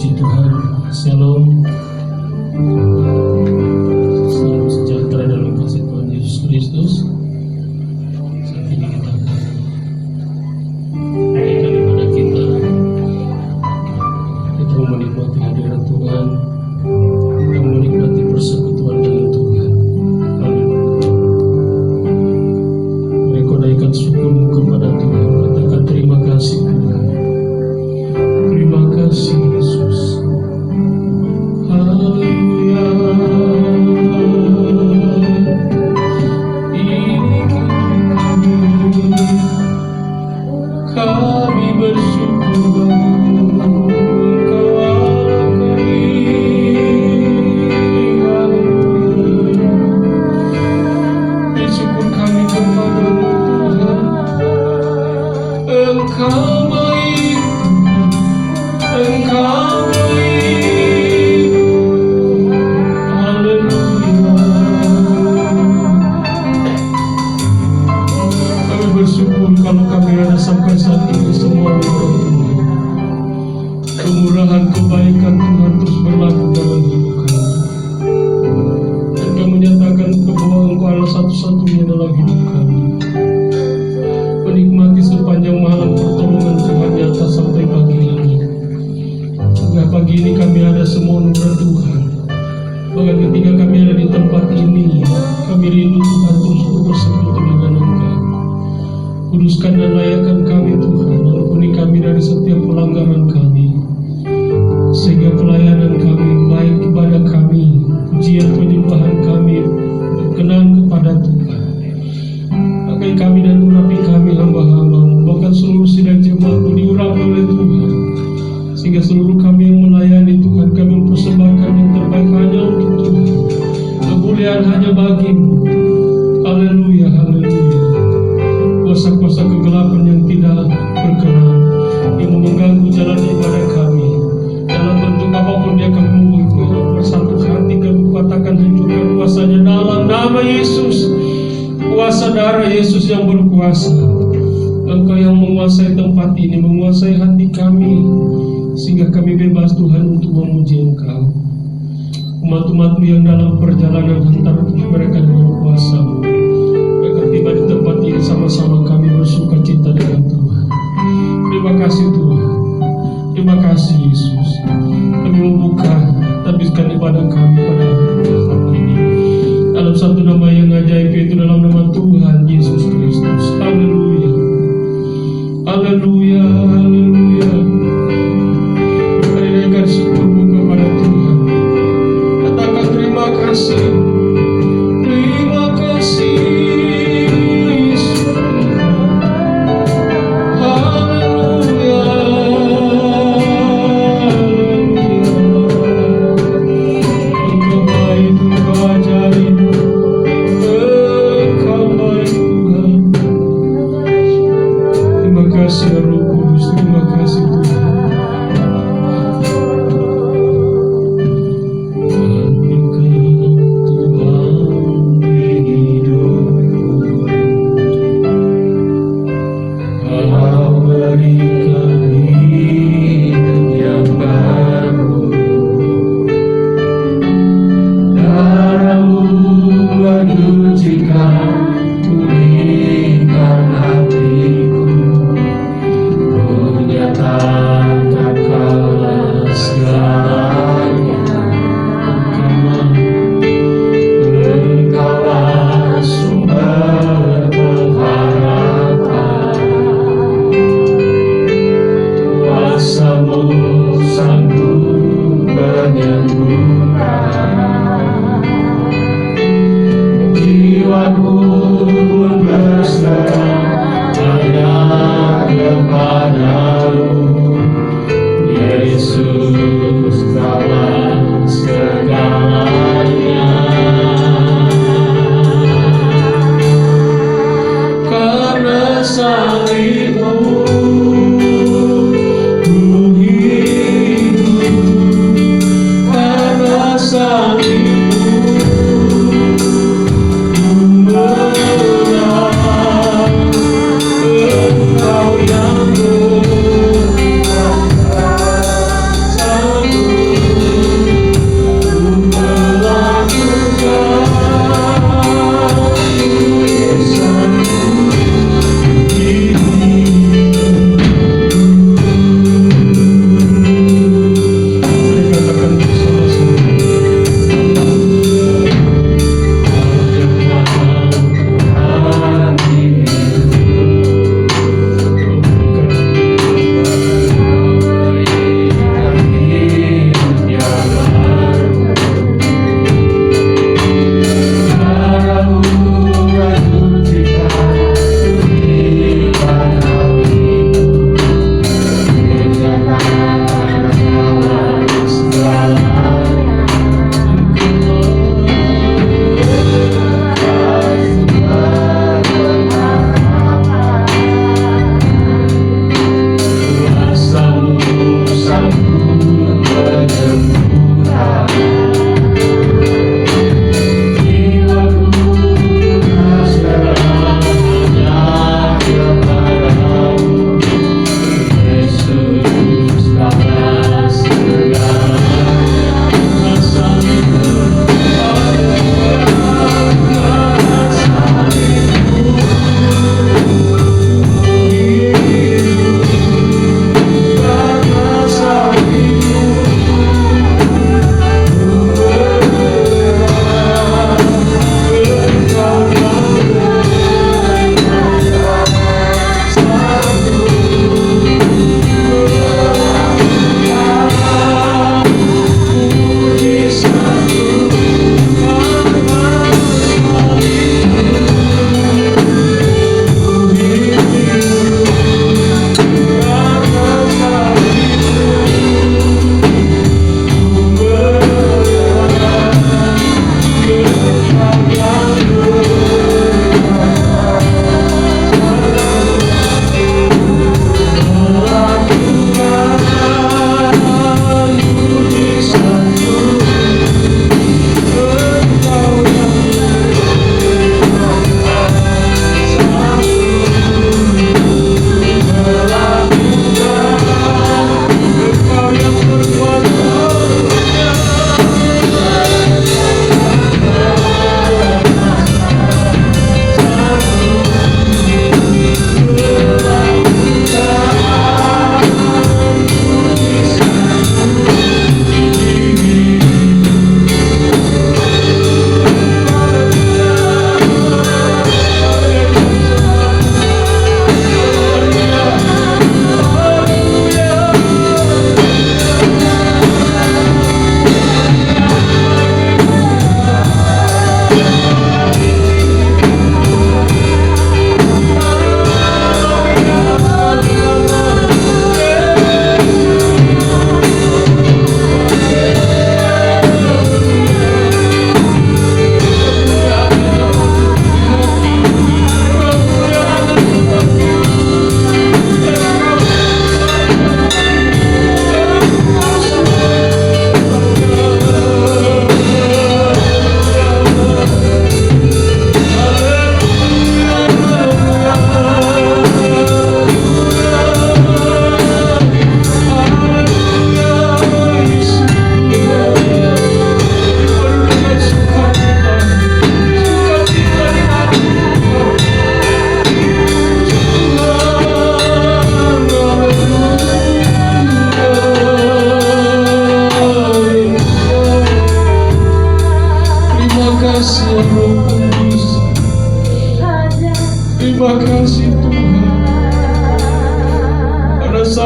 Puji Tuhan, Shalom. Salam sejahtera dalam kasih Tuhan Yesus Kristus. Saat ini kita akan menaikkan ibadah kita mau menikmati hadirat Tuhan, kita mau menikmati persekutuan dengan Tuhan. Haleluya. Mereka naikkan syukurmu kepada Tuhan, katakan terima kasih Tuhan. Terima kasih Yesus. Haleluya. Ini kami bersyukur Engkau Allah kami. Haleluya. Bersyukur kami kepada-Mu Tuhan. Engkau baik, Engkau baik. Haleluya. Kami bersyukur kalau kami ada sampai saat ini semua Tuhan. Kemurahan, kebaikan Tuhan terus berlaku dalam hidup kami. Dan kami menyatakan bahwa Engkau adalah satu-satunya dalam hidup kami. Menikmati sepanjang malam pertolongan Tuhan nyata sampai pagi ini. Hingga pagi ini kami ada semua anugerah Tuhan. Bahkan ketika kami ada di tempat ini, kami rindu Tuhan terus bersekutu dengan Engkau. Kuduskan dan layakkan kami Tuhan, ampuni kami dari setiap pelanggaran kami, sehingga pelayanan kami, baik ibadah kami, pujian penyembahan kami berkenan kepada Tuhan. Pakai kami dan urapi kami hamba-hamba-Mu, bahkan seluruh sidang jemaat-Mu diurapi oleh Tuhan, sehingga seluruh kami yang melayani Tuhan, kami mempersembahkan yang terbaik hanya untuk Tuhan. Kemuliaan hanya bagi-Mu. Haleluya, haleluya. Kuasa-kuasa kegelapan yang tidak berkenan, yang mengganggu jalan ibadah kami, dalam bentuk apapun dia kami bersatu hati kami katakan hancurkan kuasanya dalam nama Yesus. Kuasa darah Yesus yang berkuasa. Engkau yang menguasai tempat ini, menguasai hati kami, sehingga kami bebas Tuhan untuk memuji Engkau. Umat-umat-Mu yang dalam perjalanan hantar mereka dengan kuasa-Mu, mereka tiba di tempat ini sama-sama kami bersuka cita dengan Tuhan. Terima kasih Tuhan. Terima kasih Yesus. Kami membuka, tabiskan ibadah kami pada saat ini dalam satu nama yang ajaib, yaitu dalam nama Tuhan Yesus Kristus. Haleluya. Haleluya. Haleluya. Mari naikkan syukurmu kepada Tuhan. Katakan terima kasih. Terima kasih Yesus. Haleluya. Engkau baik, Engkau ajaib. Engkau baik Tuhan. Terima kasih Roh Kudus.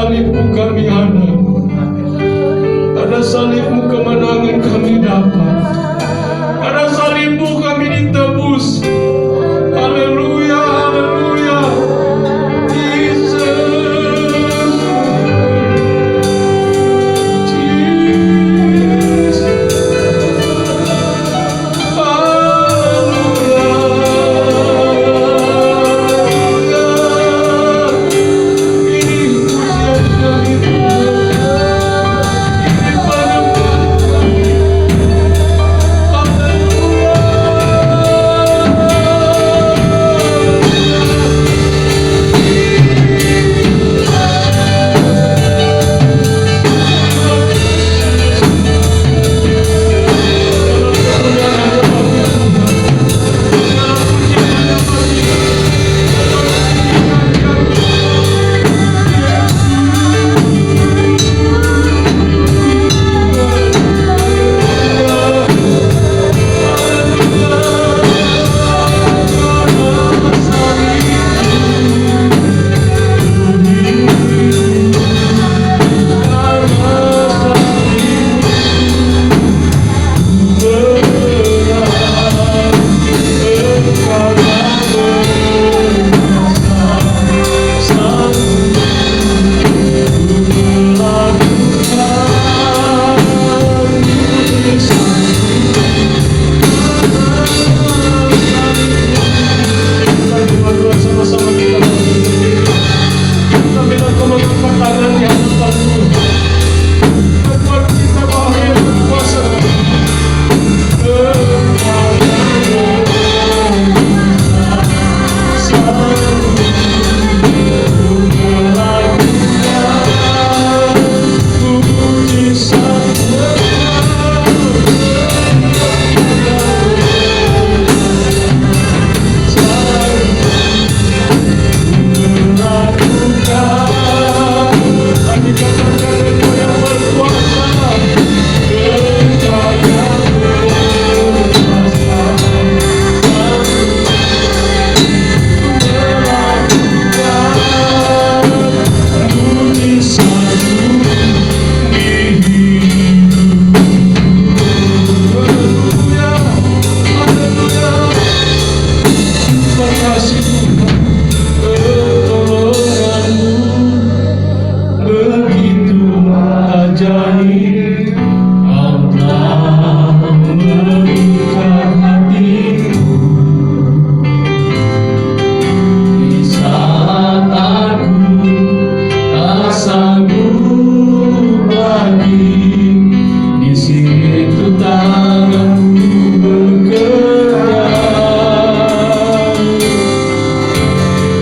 salibmu kami ada. Karena salibmu kemenangan kami dapat. Karena salibmu kami ditebus. Haleluya, haleluya.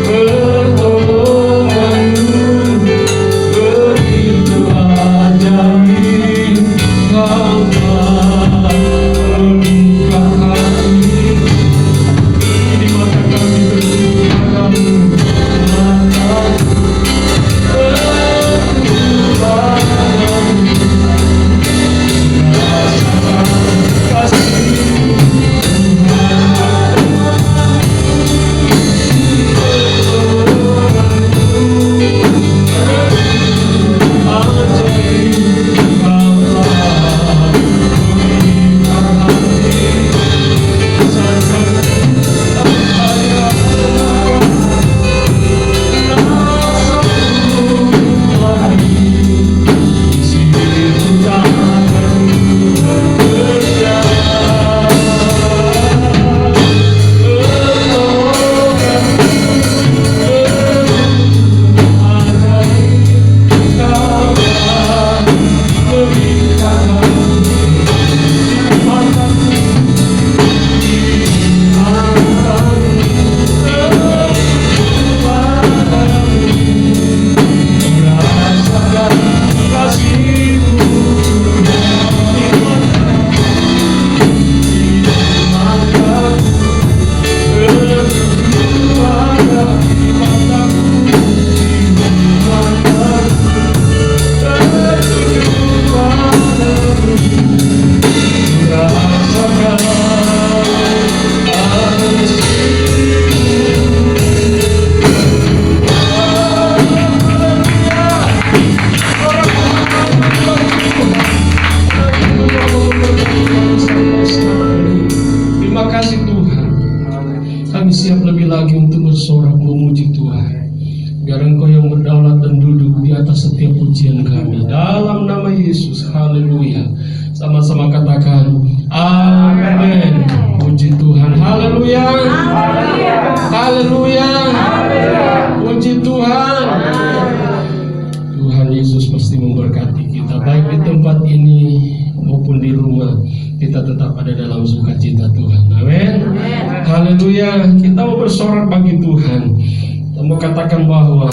Pertolonganmu begitu ajaib. pujian kami. Dalam nama Yesus, haleluya. Sama-sama katakan, amin. Puji Tuhan, haleluya. Haleluya. Puji Tuhan. Tuhan Yesus pasti memberkati kita, baik di tempat ini maupun di rumah. Kita tetap ada dalam sukacita Tuhan. Amin. Haleluya. Kita mau bersorak bagi Tuhan. Kita mau katakan bahwa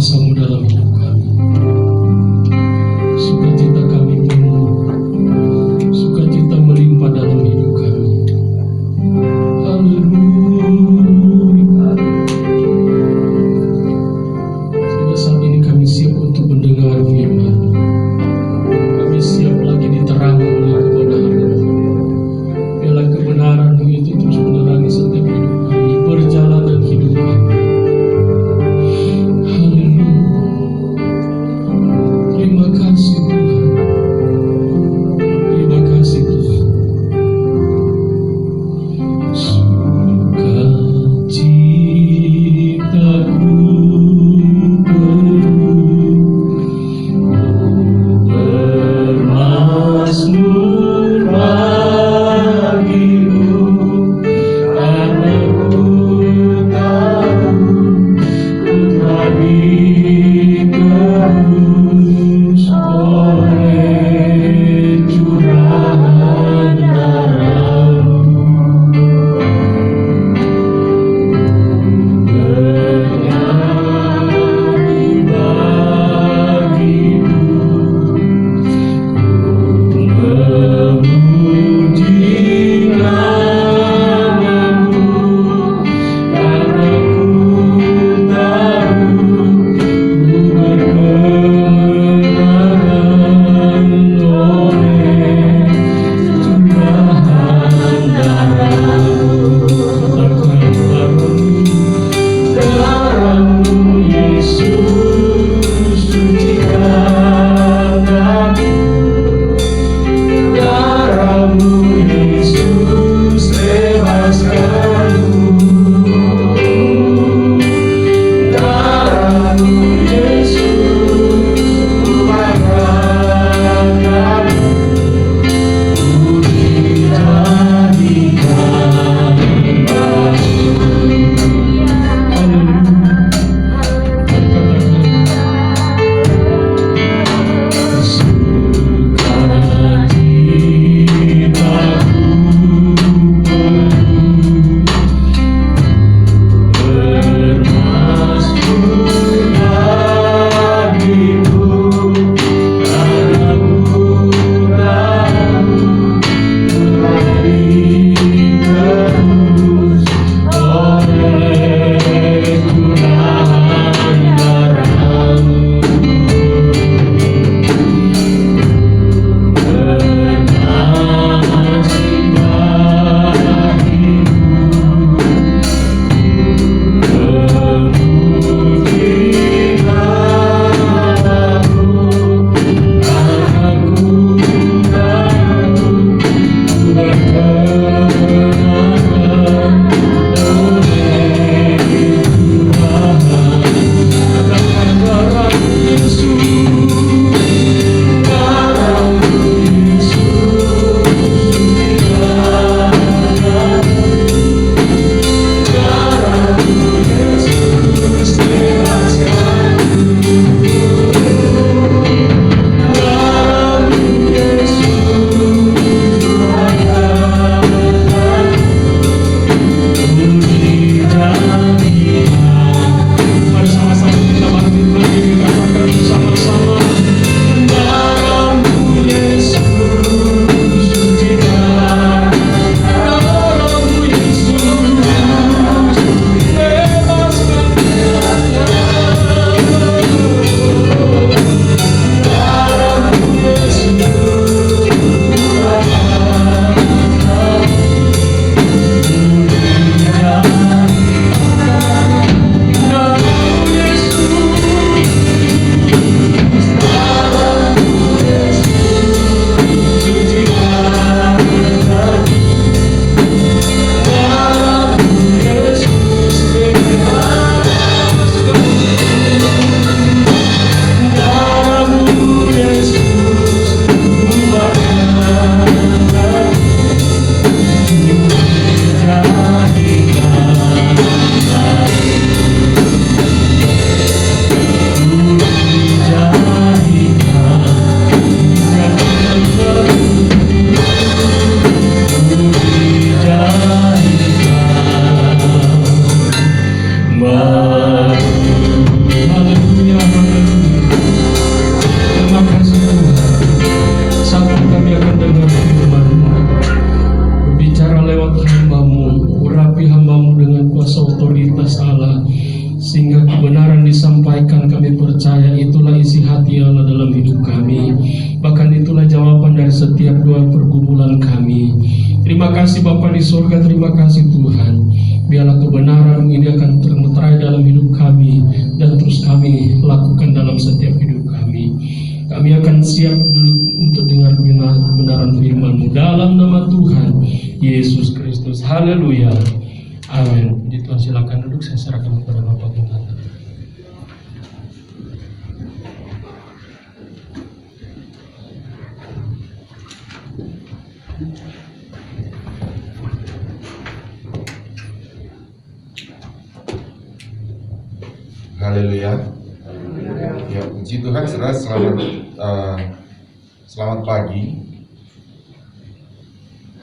kuasa-Mu dalam hidup kami. Sukacita kami penuh, sukacita melimpah dalam hidup kami. Haleluya. Sehingga saat ini kami siap untuk mendengar firman. Kami siap lagi diterangi oleh kebenaran. Biarlah kebenaran-Mu itu terus menerangi setiap hidup kami, perjalanan hidup kami. Haleluya. Terima kasih Tuhan. Terima kasih Tuhan. Sukacitaku penuh di surga, terima kasih Tuhan. Biarlah kebenaran ini akan termeterai dalam hidup kami dan terus kami lakukan dalam setiap hidup kami. Kami akan siap dulu untuk dengar kebenaran firman-Mu dalam nama Tuhan Yesus Kristus. Haleluya. Amin. Puji Tuhan, silakan duduk, saya serahkan kepada Bapak Tuhan. Haleluya. Ya, puji Tuhan, saudara. Selamat pagi.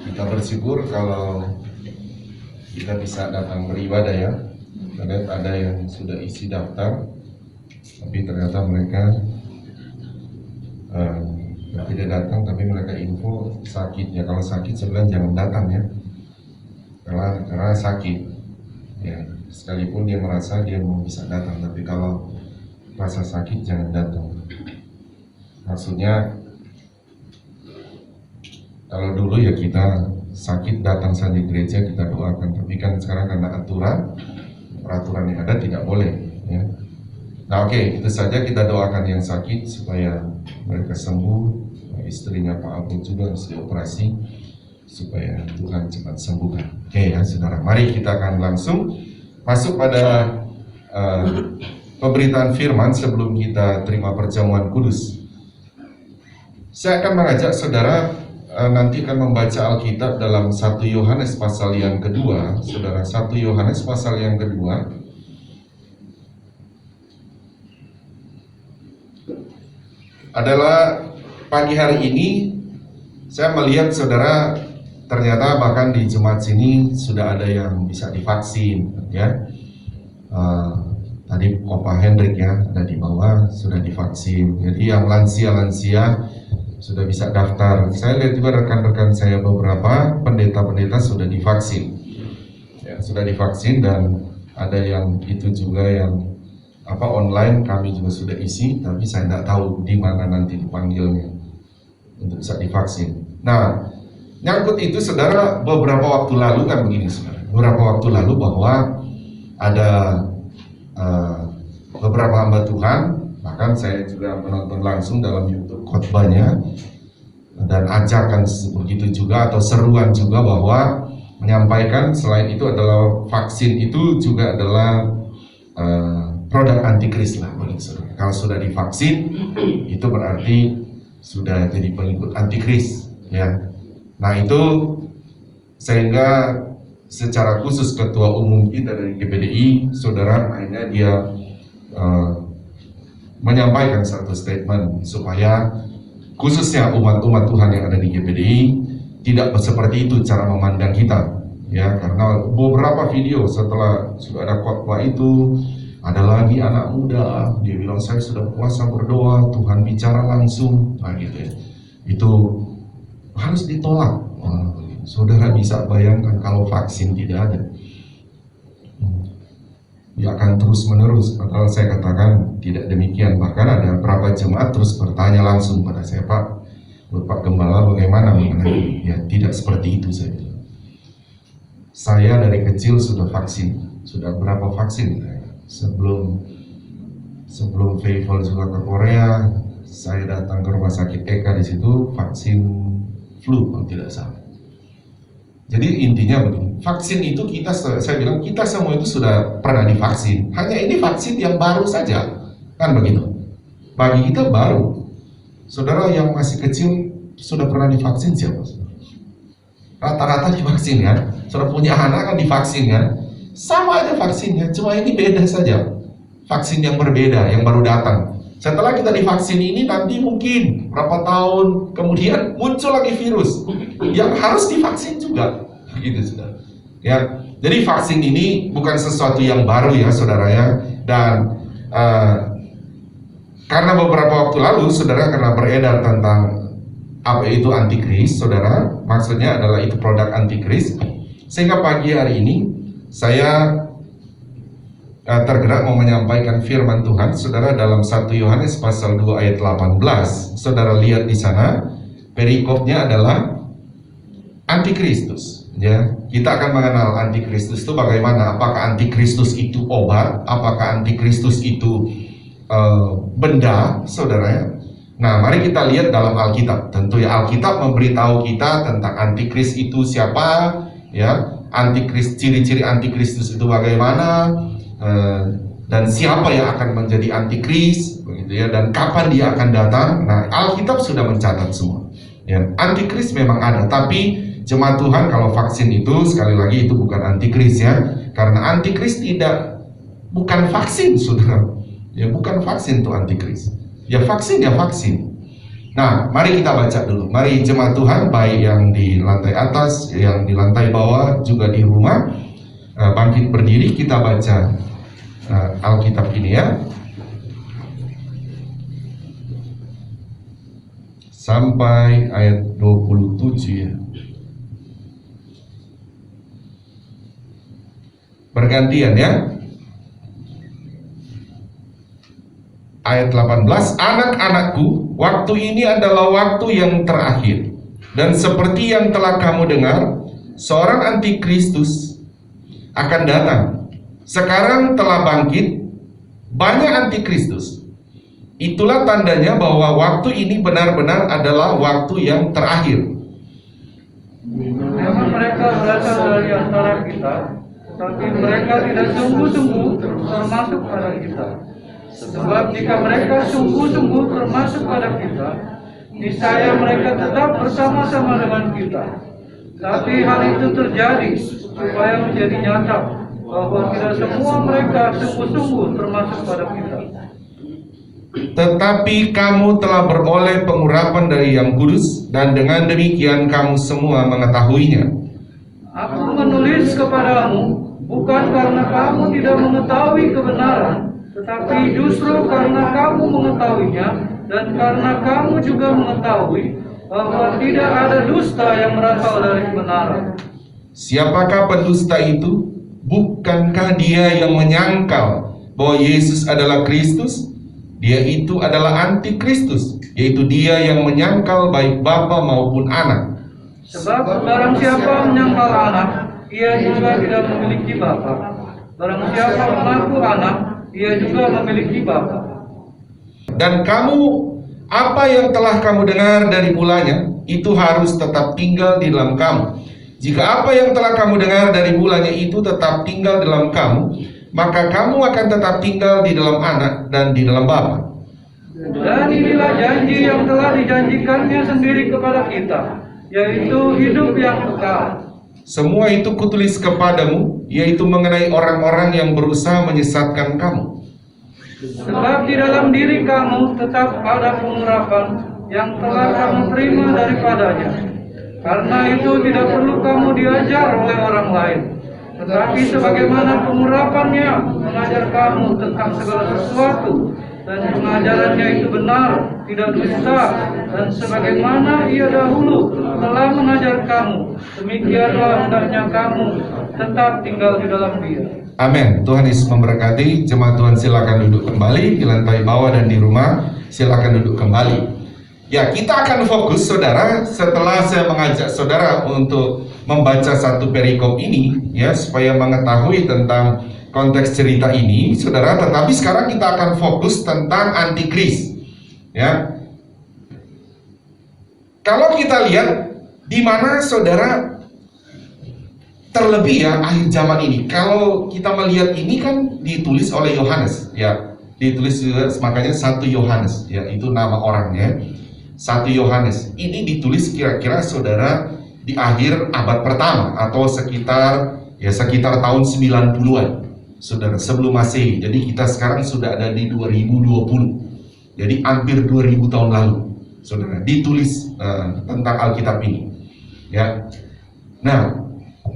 Kita bersyukur kalau kita bisa datang beribadah ya. Ternyata ada yang sudah isi daftar, tapi ternyata mereka tidak datang, tapi mereka info sakit ya. Kalau sakit sebenarnya jangan datang ya, karena sakit ya. Sekalipun dia merasa dia mau bisa datang, tapi kalau rasa sakit jangan datang. Maksudnya kalau dulu ya kita sakit datang saja gereja, kita doakan, tapi kan sekarang karena peraturan yang ada tidak boleh ya. Nah oke, itu saja, kita doakan yang sakit supaya mereka sembuh. Istrinya Pak Abu juga harus dioperasi supaya Tuhan cepat sembuhkan. Oke ya saudara, mari kita akan langsung masuk pada pemberitaan firman sebelum kita terima perjamuan kudus. Saya akan mengajak saudara nanti akan membaca Alkitab dalam 1 Yohanes pasal yang kedua. Saudara, 1 Yohanes pasal yang kedua. Adalah pagi hari ini saya melihat saudara, ternyata bahkan di jemaat sini sudah ada yang bisa divaksin ya. Tadi Opa Hendrik ya ada di bawah sudah divaksin. Jadi yang lansia sudah bisa daftar. Saya lihat juga rekan-rekan saya beberapa pendeta-pendeta sudah divaksin ya, sudah divaksin, dan ada yang itu juga yang online, kami juga sudah isi, tapi saya tidak tahu di mana nanti dipanggilnya untuk bisa divaksin. Nah, nyangkut itu saudara, beberapa waktu lalu kan begini saudara, beberapa waktu lalu bahwa ada beberapa hamba Tuhan, bahkan saya juga menonton langsung dalam YouTube khotbahnya, dan ajakan begitu juga atau seruan juga bahwa menyampaikan selain itu adalah vaksin itu juga adalah produk antikris lah bagi saudara. Kalau sudah divaksin itu berarti sudah jadi pengikut antikris ya. Nah itu sehingga secara khusus ketua umum kita dari GPDI, saudara, akhirnya dia menyampaikan satu statement supaya khususnya umat-umat Tuhan yang ada di GPDI tidak seperti itu cara memandang kita ya, karena beberapa video setelah sudah ada khotbah itu ada lagi anak muda dia bilang saya sudah puasa berdoa Tuhan bicara langsung, nah gitu ya, itu harus ditolak. Saudara bisa bayangkan kalau vaksin tidak ada, dia akan terus menerus. Padahal saya katakan tidak demikian. Bahkan ada beberapa jemaat terus bertanya langsung pada saya, Pak Gembala bagaimana mengenai ya, tidak seperti itu saya bilang. Saya dari kecil sudah vaksin, sudah berapa vaksin sebelum Faithful juga ke Korea, saya datang ke rumah sakit Eka, di situ vaksin flu kalau tidak salah. Jadi intinya begini, vaksin itu saya bilang kita semua itu sudah pernah divaksin. Hanya ini vaksin yang baru saja, kan begitu. Bagi kita baru. Saudara yang masih kecil sudah pernah divaksin siapa? Rata-rata divaksin kan. Saudara punya anak kan divaksin kan. Sama aja vaksinnya, cuma ini beda saja. Vaksin yang berbeda, yang baru datang. Setelah kita divaksin ini nanti mungkin berapa tahun kemudian muncul lagi virus yang harus divaksin juga, begitu saudara. Ya, jadi vaksin ini bukan sesuatu yang baru ya saudara ya. Dan karena beberapa waktu lalu saudara karena beredar tentang apa itu antikris, saudara, maksudnya adalah itu produk antikris, sehingga pagi hari ini saya tergerak mau menyampaikan firman Tuhan saudara dalam 1 Yohanes pasal 2 ayat 18. Saudara lihat di sana perikopnya adalah antikristus. Ya, kita akan mengenal antikristus itu bagaimana. Apakah antikristus itu obat? Apakah antikristus itu benda, saudara ya? Nah, mari kita lihat dalam Alkitab. Tentu ya, Alkitab memberitahu kita tentang antikris itu siapa, ya, ciri-ciri antikristus itu bagaimana, dan siapa yang akan menjadi antikris, begitu ya, dan kapan dia akan datang. Nah, Alkitab sudah mencatat semua. Ya, antikris memang ada, tapi jemaat Tuhan, kalau vaksin itu sekali lagi itu bukan antikris ya, karena antikris bukan vaksin, saudara. Ya, bukan vaksin itu antikris. Ya vaksin ya vaksin. Nah, mari kita baca dulu. Mari jemaat Tuhan, baik yang di lantai atas, yang di lantai bawah, juga di rumah, bangkit berdiri, kita baca Alkitab ini ya. Sampai ayat 27 ya. Bergantian ya. Ayat 18, anak-anakku, waktu ini adalah waktu yang terakhir. Dan seperti yang telah kamu dengar, seorang antikristus akan datang. Sekarang telah bangkit banyak antikristus. Itulah tandanya bahwa waktu ini benar-benar adalah waktu yang terakhir. Memang mereka berasal dari antara kita, tapi mereka tidak sungguh-sungguh termasuk pada kita. Sebab jika mereka sungguh-sungguh termasuk pada kita, niscaya mereka tetap bersama-sama dengan kita. Tapi hal itu terjadi supaya menjadi nyata bahwa tidak semua mereka sungguh-sungguh termasuk pada kita. Tetapi kamu telah beroleh pengurapan dari Yang Kudus, dan dengan demikian kamu semua mengetahuinya. Aku menulis kepadamu bukan karena kamu tidak mengetahui kebenaran, tetapi justru karena kamu mengetahuinya, dan karena kamu juga mengetahui bahwa tidak ada dusta yang berasal dari kebenaran. Siapakah pendusta itu? Bukankah dia yang menyangkal bahwa Yesus adalah Kristus? Dia itu adalah antikristus, yaitu dia yang menyangkal baik bapa maupun anak. Sebab barang siapa menyangkal anak, ia juga tidak memiliki bapa. Barang siapa mengaku anak, ia juga memiliki bapa. Dan kamu, apa yang telah kamu dengar dari mulanya, itu harus tetap tinggal di dalam kamu. Jika apa yang telah kamu dengar dari mulanya itu tetap tinggal dalam kamu, maka kamu akan tetap tinggal di dalam anak dan di dalam bapa. Dan inilah janji yang telah dijanjikannya sendiri kepada kita, yaitu hidup yang kekal. Semua itu kutulis kepadamu, yaitu mengenai orang-orang yang berusaha menyesatkan kamu. Sebab di dalam diri kamu tetap ada pengurapan yang telah kamu terima daripadanya. Karena itu tidak perlu kamu diajar oleh orang lain, tetapi sebagaimana pengurapannya mengajar kamu tentang segala sesuatu, dan pengajarannya itu benar, tidak dusta, dan sebagaimana ia dahulu telah mengajar kamu, demikianlah hendaknya kamu tetap tinggal di dalam dia. Amin. Tuhan Yesus memberkati. Jemaat Tuhan, silakan duduk kembali di lantai bawah dan di rumah, silakan duduk kembali. Ya, kita akan fokus, saudara, setelah saya mengajak saudara untuk membaca satu perikop ini, ya, supaya mengetahui tentang konteks cerita ini, saudara. Tetapi sekarang kita akan fokus tentang antikris, ya. Kalau kita lihat di mana, saudara, terlebih ya akhir zaman ini. Kalau kita melihat ini kan ditulis oleh Yohanes, ya, ditulis juga, makanya 1 Yohanes, ya, itu nama orangnya. 1 Yohanes ini ditulis kira-kira, saudara, di akhir abad pertama atau sekitar tahun 90-an, saudara, sebelum Masehi. Jadi kita sekarang sudah ada di 2020. Jadi hampir 2000 tahun lalu, saudara, ditulis tentang Alkitab ini. Ya. Nah,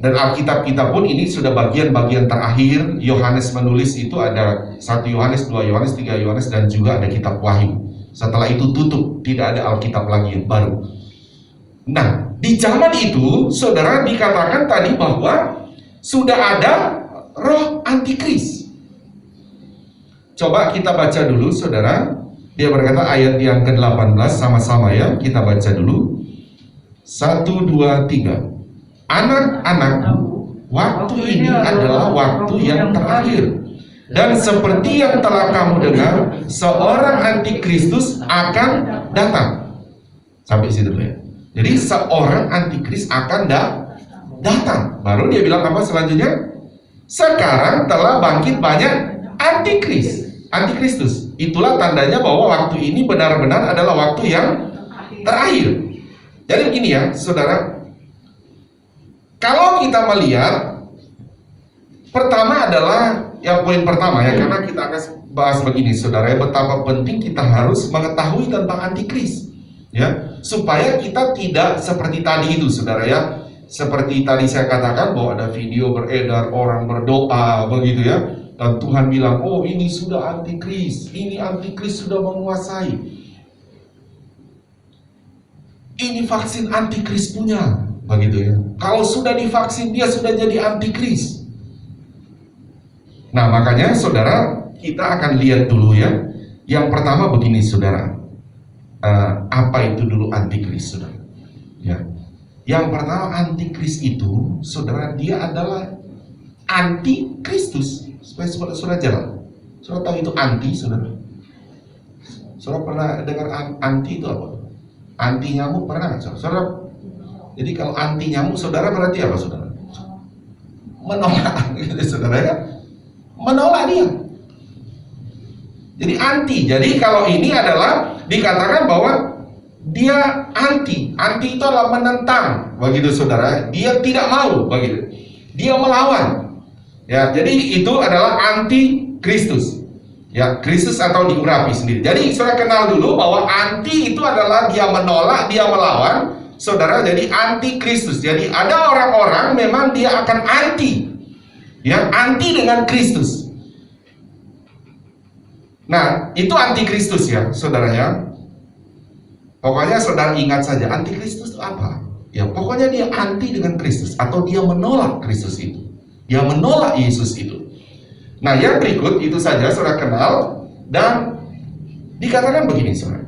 dan Alkitab kita pun ini sudah bagian-bagian terakhir. Yohanes menulis itu ada 1 Yohanes, 2 Yohanes, 3 Yohanes, dan juga ada kitab Wahyu. Setelah itu tutup, tidak ada Alkitab lagi yang baru. Nah, di zaman itu, saudara, dikatakan tadi bahwa sudah ada roh antikris. Coba kita baca dulu, saudara. Dia berkata ayat yang ke-18, sama-sama ya, kita baca dulu. 1, 2, 3. Anak-anakku, waktu ini adalah waktu yang terakhir. Dan seperti yang telah kamu dengar, seorang antikristus akan datang. Sampai situ dulu ya. Jadi seorang antikris akan datang. Baru dia bilang apa selanjutnya? Sekarang telah bangkit banyak antikristus. Itulah tandanya bahwa waktu ini benar-benar adalah waktu yang terakhir. Jadi begini ya, saudara. Kalau kita melihat, pertama adalah yang poin pertama ya, karena kita akan bahas begini, saudara, betapa penting kita harus mengetahui tentang antikris, ya, supaya kita tidak seperti tadi itu, saudara ya. Seperti tadi saya katakan bahwa ada video beredar orang berdoa begitu ya, dan Tuhan bilang, oh ini sudah antikris, ini antikris sudah menguasai, ini vaksin antikris punya, begitu ya. Kalau sudah divaksin dia sudah jadi antikris. Nah makanya saudara, kita akan lihat dulu ya. Yang pertama begini saudara, apa itu dulu antikris saudara? Ya. Yang pertama antikris itu saudara, dia adalah antikristus. Supaya saudara jelas. Saudara tahu itu anti saudara? Saudara pernah dengar anti itu apa? Anti nyamuk pernah nggak saudara? Jadi kalau anti nyamuk saudara berarti apa saudara? Menolak gitu saudara ya. Menolak dia. Jadi anti. Jadi kalau ini adalah dikatakan bahwa dia anti. Anti itu adalah menentang, begitu saudara. Dia tidak mau, begitu. Dia melawan. Ya, jadi itu adalah anti Kristus. Ya, Kristus atau diurapi sendiri. Jadi saudara kenal dulu bahwa anti itu adalah dia menolak, dia melawan, saudara. Jadi anti Kristus. Jadi ada orang-orang memang dia akan anti. Yang anti dengan Kristus. Nah, itu antikristus ya, saudara ya. Pokoknya saudara ingat saja, antikristus itu apa? Ya, pokoknya dia anti dengan Kristus atau dia menolak Kristus itu. Dia menolak Yesus itu. Nah, yang berikut itu saja saudara kenal dan dikatakan begini, saudara.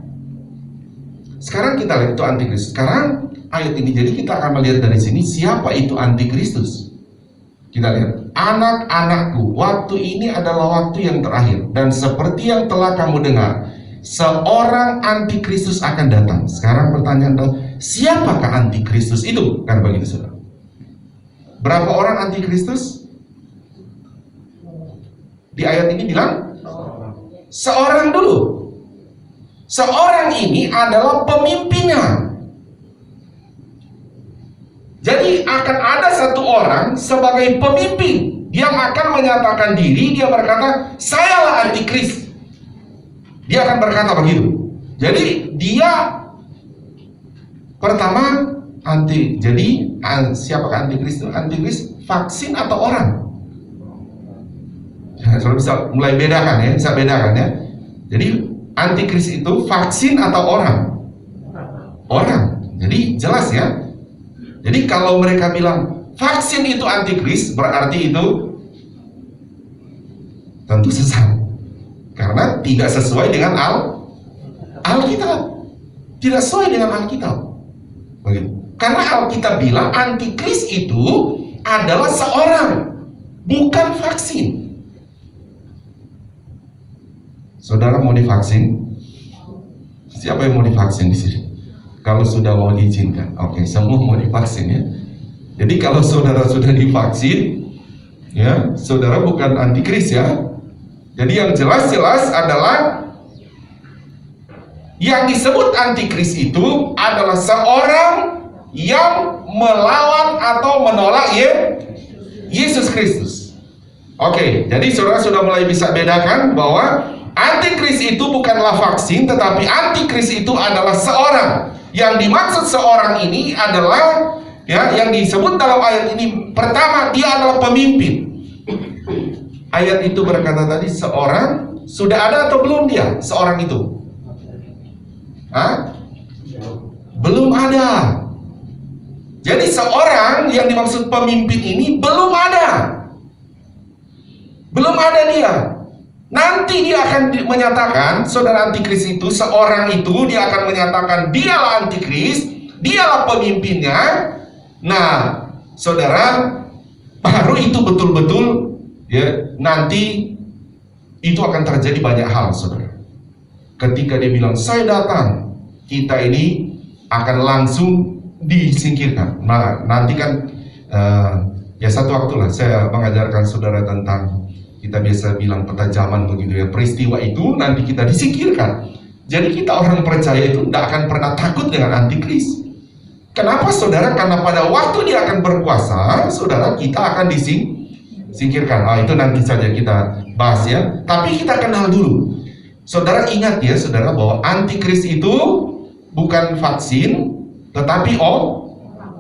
Sekarang kita lihat itu antikristus. Sekarang ayat ini, jadi kita akan melihat dari sini siapa itu antikristus. Kita lihat, anak-anakku, waktu ini adalah waktu yang terakhir. Dan seperti yang telah kamu dengar, seorang antikristus akan datang. Sekarang pertanyaan adalah, siapakah antikristus itu? Kan begitu saudara. Berapa orang antikristus? Di ayat ini bilang, seorang dulu. Seorang ini adalah pemimpinnya. Jadi akan ada satu orang sebagai pemimpin yang akan menyatakan diri, dia berkata, sayalah antikris. Dia akan berkata begitu. Jadi dia pertama anti. Jadi siapakah antikris itu? Antikris vaksin atau orang? Saudara bisa mulai bedakan ya, bisa bedakan ya. Jadi antikris itu vaksin atau orang? Orang. Jadi jelas ya. Jadi kalau mereka bilang vaksin itu antikris, berarti itu tentu sesat. Karena tidak sesuai dengan Alkitab. Tidak sesuai dengan Alkitab. Begitu. Karena Alkitab bilang antikris itu adalah seorang, bukan vaksin. Saudara mau divaksin? Siapa yang mau divaksin di sini? Kalau sudah mau diizinkan, oke, semua mau divaksin ya. Jadi kalau saudara sudah divaksin, ya, saudara bukan antikris ya. Jadi yang jelas-jelas adalah yang disebut antikris itu adalah seorang yang melawan atau menolak Yesus Kristus. Oke, jadi saudara sudah mulai bisa bedakan bahwa antikris itu bukanlah vaksin, tetapi antikris itu adalah seorang. Yang dimaksud seorang ini adalah ya, yang disebut dalam ayat ini pertama, dia adalah pemimpin. Ayat itu berkata tadi seorang, sudah ada atau belum dia seorang itu? Hah? Belum ada. Jadi seorang yang dimaksud pemimpin ini belum ada. Belum ada dia. Nanti dia akan menyatakan, saudara antikris itu, seorang itu dia akan menyatakan dialah antikris, dialah pemimpinnya. Nah, saudara, baru itu betul-betul ya nanti itu akan terjadi banyak hal, saudara. Ketika dia bilang saya datang, kita ini akan langsung disingkirkan. Nah, nanti kan ya satu waktu lah saya mengajarkan saudara tentang, kita biasa bilang petajaman begitu ya, peristiwa itu nanti kita disingkirkan. Jadi kita orang percaya itu tidak akan pernah takut dengan antikris. Kenapa, saudara? Karena pada waktu dia akan berkuasa, saudara, kita akan disingkirkan. Itu nanti saja kita bahas ya. Tapi kita kenal dulu. Saudara ingat ya, saudara, bahwa antikris itu bukan vaksin, tetapi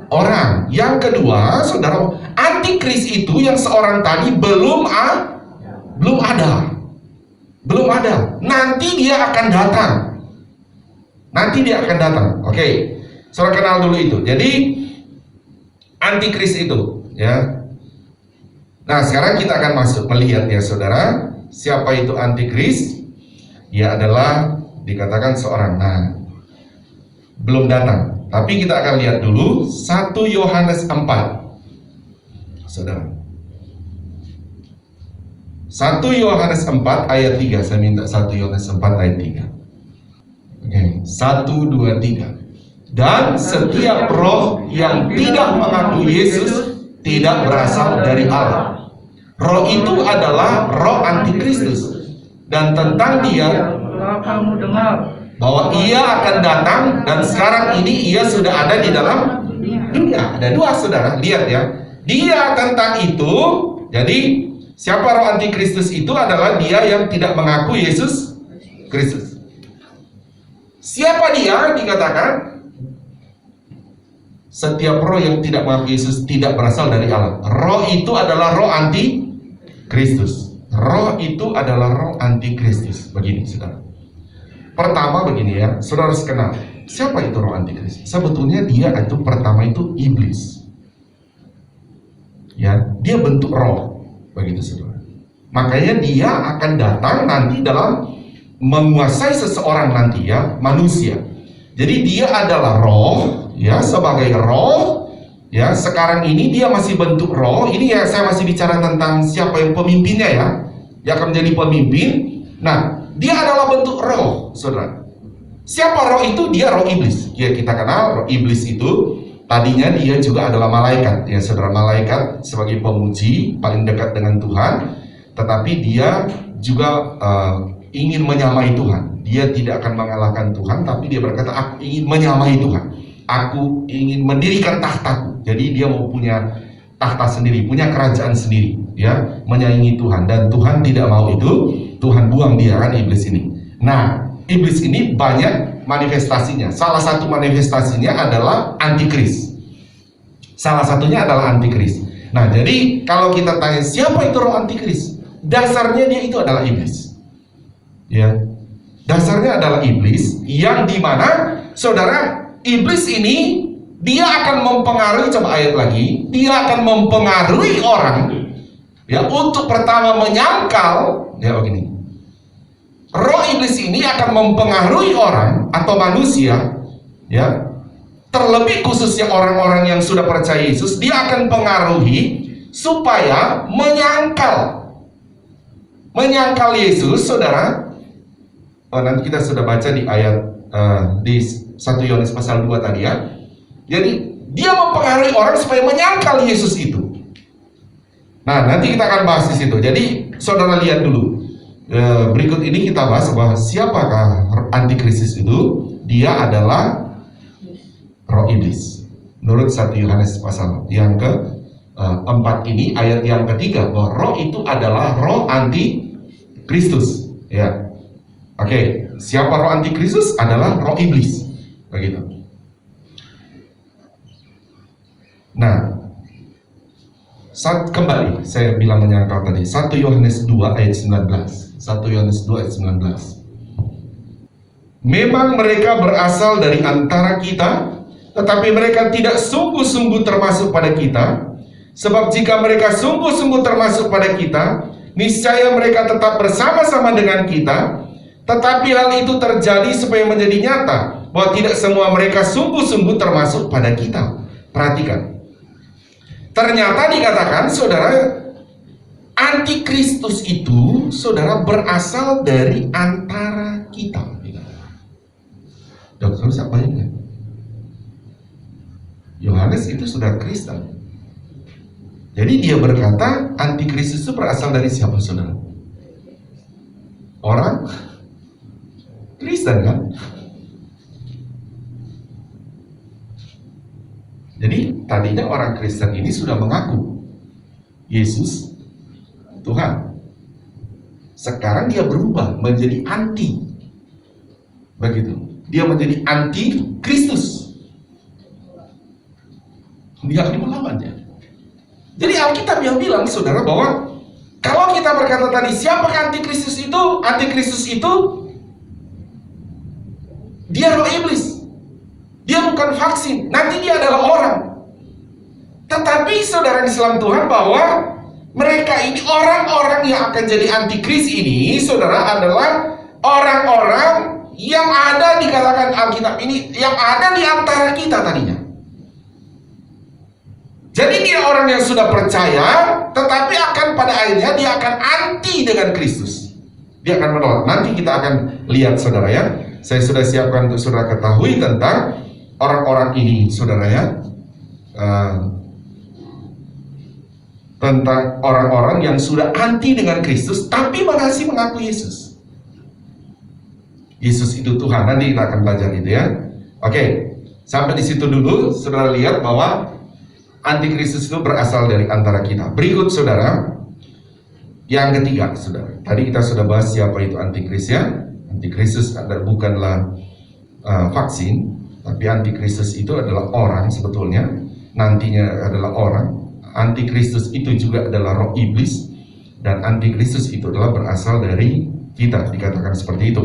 orang. Yang kedua, saudara, antikris itu yang seorang tadi belum ada. Nanti dia akan datang. Oke. Saudara kenal dulu itu. Jadi antikris itu ya. Nah, sekarang kita akan masuk melihat ya, saudara, siapa itu antikris? Dia adalah dikatakan seorang, belum datang. Tapi kita akan lihat dulu 1 Yohanes 4. Saudara. 1 Yohanes 4 ayat 3. Saya minta 1 Yohanes 4 ayat 3. Oke, 1, 2, 3. Dan setiap roh yang tidak mengaku Yesus tidak berasal dari Allah. Roh itu adalah roh antikristus. Dan tentang dia telah kamu dengar bahwa ia akan datang, dan sekarang ini ia sudah ada di dalam dunia. Ada dua, saudara, lihat ya. Dia tentang itu. Jadi siapa roh antikristus itu adalah dia yang tidak mengaku Yesus Kristus. Siapa dia? Dikatakan setiap roh yang tidak mengaku Yesus tidak berasal dari Allah. Roh itu adalah roh antikristus. Roh itu adalah roh antikristus. Begini, saudara. Pertama begini ya, saudara harus kenal siapa itu roh antikristus. Sebetulnya dia itu pertama itu iblis. Ya, dia bentuk roh, begitu saudara. Makanya dia akan datang nanti dalam menguasai seseorang nanti ya, manusia. Jadi dia adalah roh, ya, sebagai roh. Ya, sekarang ini dia masih bentuk roh. Ini ya, saya masih bicara tentang siapa yang pemimpinnya ya, yang akan menjadi pemimpin. Nah, dia adalah bentuk roh, saudara. Siapa roh itu? Dia roh iblis. Ya, kita kenal roh iblis itu tadinya dia juga adalah malaikat. Ya, saudara, malaikat sebagai pemuji paling dekat dengan Tuhan. Tetapi dia juga ingin menyamai Tuhan. Dia tidak akan mengalahkan Tuhan, tapi dia berkata, aku ingin menyamai Tuhan. Aku ingin mendirikan tahtaku. Jadi dia mau punya tahta sendiri, punya kerajaan sendiri, ya, menyaingi Tuhan. Dan Tuhan tidak mau itu. Tuhan buang dia, kan, iblis ini. Nah, iblis ini banyak manifestasinya. Salah satu manifestasinya adalah antikris. Salah satunya adalah antikris. Nah, jadi kalau kita tanya siapa itu roh antikris, dasarnya dia itu adalah iblis. Ya, dasarnya adalah iblis, yang dimana, saudara, iblis ini dia akan mempengaruhi, coba ayat lagi, dia akan mempengaruhi orang, ya, untuk pertama menyangkal, ya, begini. Roh iblis ini akan mempengaruhi orang atau manusia, ya, terlebih khususnya orang-orang yang sudah percaya Yesus. Dia akan pengaruhi supaya menyangkal Yesus, saudara. Nanti kita sudah baca di ayat di 1 Yohanes pasal 2 tadi ya. Jadi dia mempengaruhi orang supaya menyangkal Yesus itu. Nah, nanti kita akan bahas di situ. Jadi saudara lihat dulu. Berikut ini kita bahas bahwa siapakah antikristus itu. Dia adalah roh iblis. Menurut 1 Yohanes pasal yang ke-4 ini, ayat yang ketiga, bahwa roh itu adalah roh antikristus. Ya. Oke, siapa roh antikristus? Adalah roh iblis. Begitu. Nah, kembali saya bilang menyangkal tadi 1 Yohanes 2 ayat 19. 1 Yohanes 2 ayat 19. Memang mereka berasal dari antara kita, tetapi mereka tidak sungguh-sungguh termasuk pada kita. Sebab jika mereka sungguh-sungguh termasuk pada kita, niscaya mereka tetap bersama-sama dengan kita. Tetapi hal itu terjadi supaya menjadi nyata bahwa tidak semua mereka sungguh-sungguh termasuk pada kita. Perhatikan. Ternyata dikatakan, saudara, antikristus itu, saudara, berasal dari antara kita. Dokter siapa ini? Yohanes itu saudara Kristen. Jadi dia berkata antikristus itu berasal dari siapa, saudara? Orang Kristen, kan? Jadi tadinya orang Kristen ini sudah mengaku Yesus Tuhan. Sekarang dia berubah menjadi anti. Begitu. Dia menjadi anti Kristus. Dia akan melawannya. Jadi Alkitab yang bilang, saudara, bahwa kalau kita berkata tadi siapa antikristus itu? Antikristus itu dia roh iblis. Dia bukan vaksin. Nanti dia adalah orang. Tetapi saudara di dalam Tuhan bahwa mereka ini orang-orang yang akan jadi antikris ini, saudara, adalah orang-orang yang ada dikatakan Alkitab ini, yang ada di antara kita tadinya. Jadi dia orang yang sudah percaya, tetapi akan pada akhirnya dia akan anti dengan Kristus. Dia akan menolak. Nanti kita akan lihat, saudara, ya. Saya sudah siapkan untuk saudara ketahui tentang orang-orang ini, saudara, ya. Tentang orang-orang yang sudah anti dengan Kristus, tapi masih mengaku Yesus. Yesus itu Tuhan. Nanti kita akan belajar itu, ya. Oke, sampai di situ dulu, saudara lihat bahwa antikristus itu berasal dari antara kita. Berikut, saudara, yang ketiga, saudara. Tadi kita sudah bahas siapa itu antikristus, ya. Antikristus bukanlah vaksin, tapi antikristus itu adalah orang sebetulnya. Nantinya adalah orang. Antikristus itu juga adalah roh iblis, dan antikristus itu adalah berasal dari kita, dikatakan seperti itu.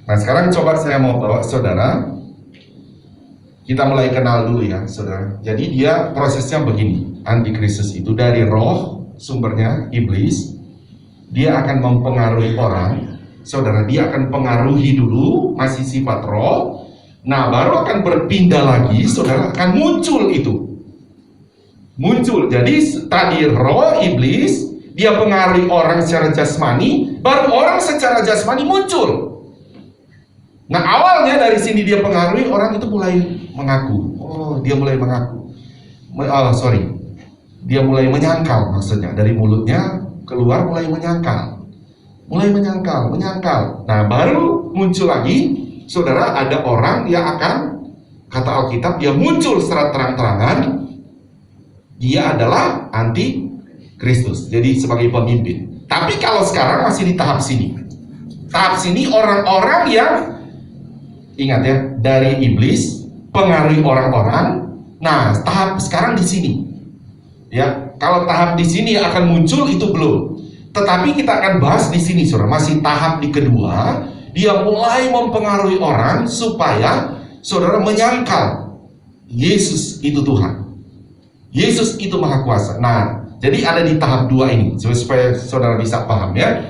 Nah, sekarang coba saya mau bawa saudara, kita mulai kenal dulu, ya, saudara. Jadi dia prosesnya begini. Antikristus itu dari roh, sumbernya iblis. Dia akan mempengaruhi orang. Saudara, dia akan pengaruhi dulu, masih sifat roh. Nah, baru akan berpindah lagi, saudara, akan muncul itu. Muncul. Jadi tadi roh iblis, dia pengaruhi orang secara jasmani, baru orang secara jasmani muncul. Nah, awalnya dari sini dia pengaruhi, orang itu mulai mengaku. Oh, dia mulai mengaku. Dia mulai menyangkal, maksudnya dari mulutnya keluar mulai menyangkal. Menyangkal. Nah, baru muncul lagi, saudara, ada orang yang akan, kata Alkitab, dia muncul secara terang-terangan. Dia adalah anti Kristus. Jadi sebagai pemimpin. Tapi kalau sekarang masih di tahap sini. Tahap sini orang-orang yang, ingat, ya, dari iblis pengaruhi orang-orang. Nah, tahap sekarang di sini. Ya, kalau tahap di sini akan muncul itu belum. Tetapi kita akan bahas di sini, saudara. Masih tahap di kedua, dia mulai mempengaruhi orang supaya saudara menyangkal Yesus itu Tuhan. Yesus itu Maha Kuasa. Nah, jadi ada di tahap 2 ini, supaya saudara bisa paham, ya.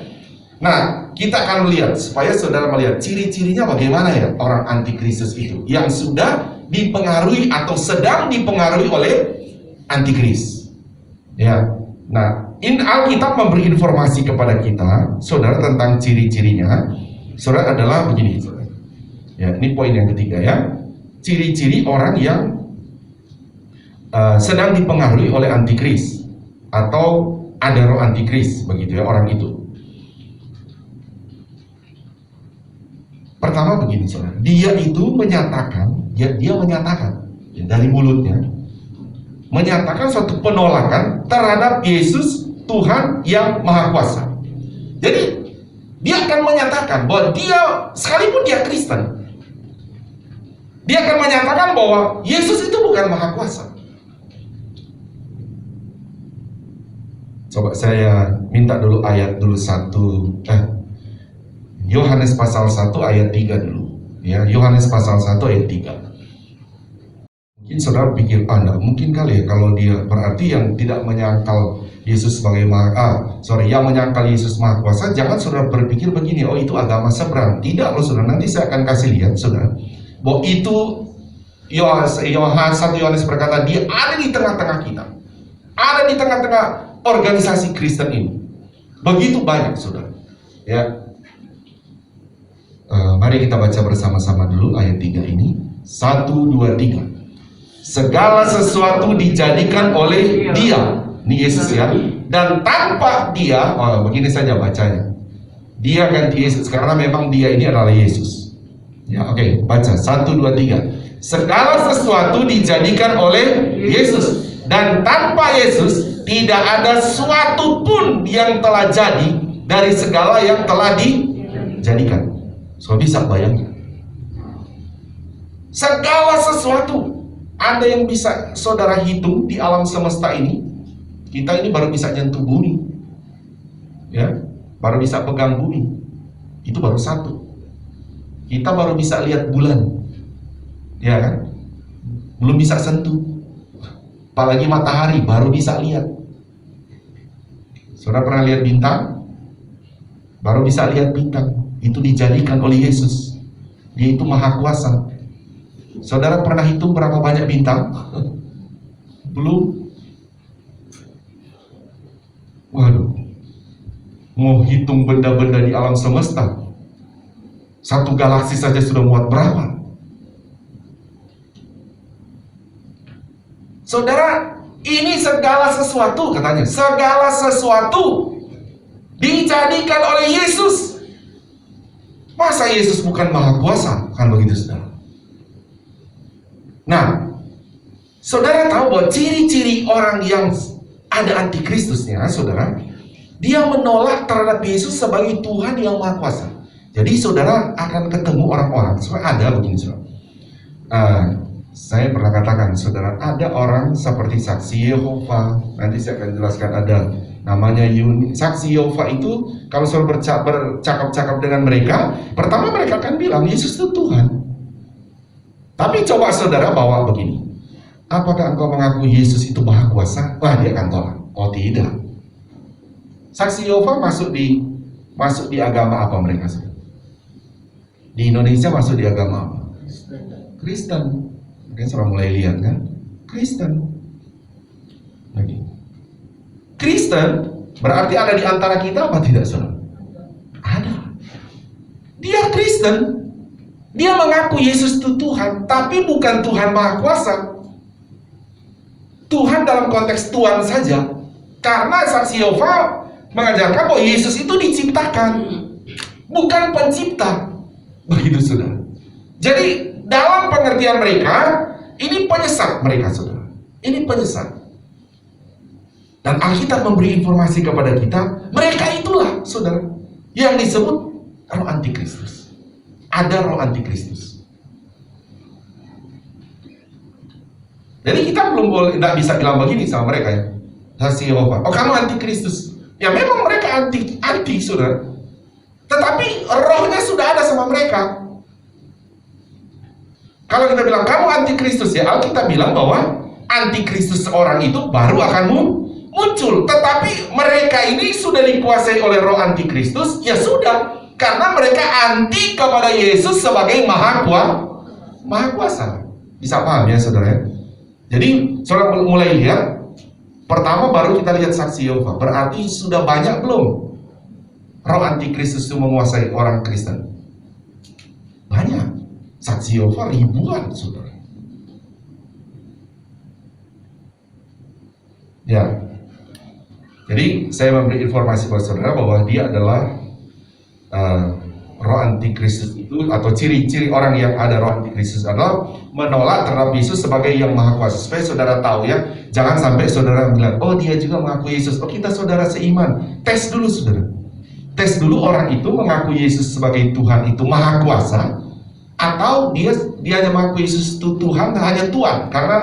Nah, kita akan melihat, supaya saudara melihat ciri-cirinya bagaimana, ya, orang antikristus itu yang sudah dipengaruhi atau sedang dipengaruhi oleh antikris. Ya. Nah, Alkitab memberi informasi kepada kita, saudara, tentang ciri-cirinya. Saudara, adalah begini, saudara. Ya, ini poin yang ketiga, ya. Ciri-ciri orang yang sedang dipengaruhi oleh antikris atau ada roh antikris, begitu, ya, orang itu. Pertama begini, saudara, dia itu menyatakan, dia menyatakan, ya, dari mulutnya menyatakan suatu penolakan terhadap Yesus Tuhan yang Maha Kuasa. Jadi dia akan menyatakan bahwa dia, sekalipun dia Kristen, dia akan menyatakan bahwa Yesus itu bukan Maha Kuasa. Coba saya minta dulu ayat dulu Yohanes pasal 1 ayat 3 dulu, ya. Yohanes pasal 1 ayat 3. Mungkin saudara pikir, enggak mungkin kali, ya, kalau dia berarti yang tidak menyangkal Yesus sebagai yang menyangkal Yesus Maha Kuasa. Jangan saudara berpikir begini, oh itu agama seberang. Tidak loh, saudara. Nanti saya akan kasih lihat, saudara, bahwa itu 1 Yohanes berkata dia ada di tengah-tengah kita. ada di tengah-tengah organisasi Kristen ini. Begitu banyak, saudara. Ya, mari kita baca bersama-sama dulu ayat 3 ini. 1, 2, 3. Segala sesuatu dijadikan oleh Dia, ini Yesus ya. Dan tanpa Dia, begini saja bacanya. Dia ganti Yesus karena memang Dia ini adalah Yesus. Ya, oke, baca 1, 2, 3. Segala sesuatu dijadikan oleh Yesus, dan tanpa Yesus tidak ada suatu pun yang telah jadi dari segala yang telah dijadikan. So bisa bayangkan, segala sesuatu. Ada yang bisa saudara hitung di alam semesta ini. Kita ini baru bisa nyentuh bumi, ya, baru bisa pegang bumi. Itu baru satu. Kita baru bisa lihat bulan, ya kan? Belum bisa sentuh. Apalagi matahari baru bisa lihat. Saudara pernah lihat bintang? Baru bisa lihat bintang. Itu dijadikan oleh Yesus. Dia itu maha kuasa. Saudara pernah hitung berapa banyak bintang? Belum. Waduh, mau hitung benda-benda di alam semesta, satu galaksi saja sudah muat berapa? Saudara, ini segala sesuatu, katanya, segala sesuatu dijadikan oleh Yesus. Masa Yesus bukan maha kuasa? Kan begitu, saudara. Nah, saudara tahu bahwa ciri-ciri orang yang ada antikristusnya, saudara, dia menolak terhadap Yesus sebagai Tuhan yang maha kuasa. Jadi saudara akan ketemu orang-orang, saudara, ada begini, saudara. Saya pernah katakan, saudara, ada orang seperti saksi Yehova. Nanti saya akan jelaskan, ada namanya Yuni. Saksi Yehova itu, kalau saudara bercakap-cakap dengan mereka, pertama mereka akan bilang Yesus itu Tuhan. Tapi coba saudara bawa begini, apakah engkau mengaku Yesus itu maha kuasa? Wah, dia akan tolak. Oh tidak. Saksi Yehova masuk di agama apa mereka? Di Indonesia masuk di agama apa? Kristen. Mungkin sudah mulai lihat kan? Kristen. Lagi. Kristen berarti ada di antara kita apa tidak, saudara? Ada. Dia Kristen. Dia mengaku Yesus itu Tuhan, tapi bukan Tuhan Maha Kuasa. Tuhan dalam konteks Tuhan saja. Karena saksi Yehova mengajarkan bahwa Yesus itu diciptakan, bukan pencipta. Begitu, saudara. Jadi dalam pengertian mereka, ini penyesat mereka, saudara. Ini penyesat. Dan Alkitab memberi informasi kepada kita, mereka itulah, saudara, yang disebut roh antikristus. Ada roh antikristus. Jadi kita belum boleh, tidak bisa bilang begini sama mereka ya. Saksi Yehova, oh kamu antikristus. Ya memang mereka anti, saudara. Tetapi rohnya sudah ada sama mereka. Kalau kita bilang kamu antikristus, ya Alkitab bilang bahwa antikristus seorang itu baru akan muncul. Tetapi mereka ini sudah dikuasai oleh roh antikristus, ya sudah. Karena mereka anti kepada Yesus sebagai maha kuasa. Bisa paham ya, saudara? Jadi saudara mulai lihat. Pertama baru kita lihat saksi Yehova. Berarti sudah banyak belum roh antikristus itu menguasai orang Kristen? Banyak. Saksi Yehova ribuan, saudara. Ya. Jadi saya memberi informasi kepada saudara bahwa dia adalah roh antikristus itu, atau ciri-ciri orang yang ada roh antikristus adalah menolak terhadap Yesus sebagai yang maha kuasa. Supaya saudara tahu ya, jangan sampai saudara bilang, oh dia juga mengaku Yesus, oh kita saudara seiman. Tes dulu, saudara. Tes dulu orang itu mengaku Yesus sebagai Tuhan itu maha kuasa, atau dia hanya mengaku Yesus itu Tuhan, hanya Tuhan. Karena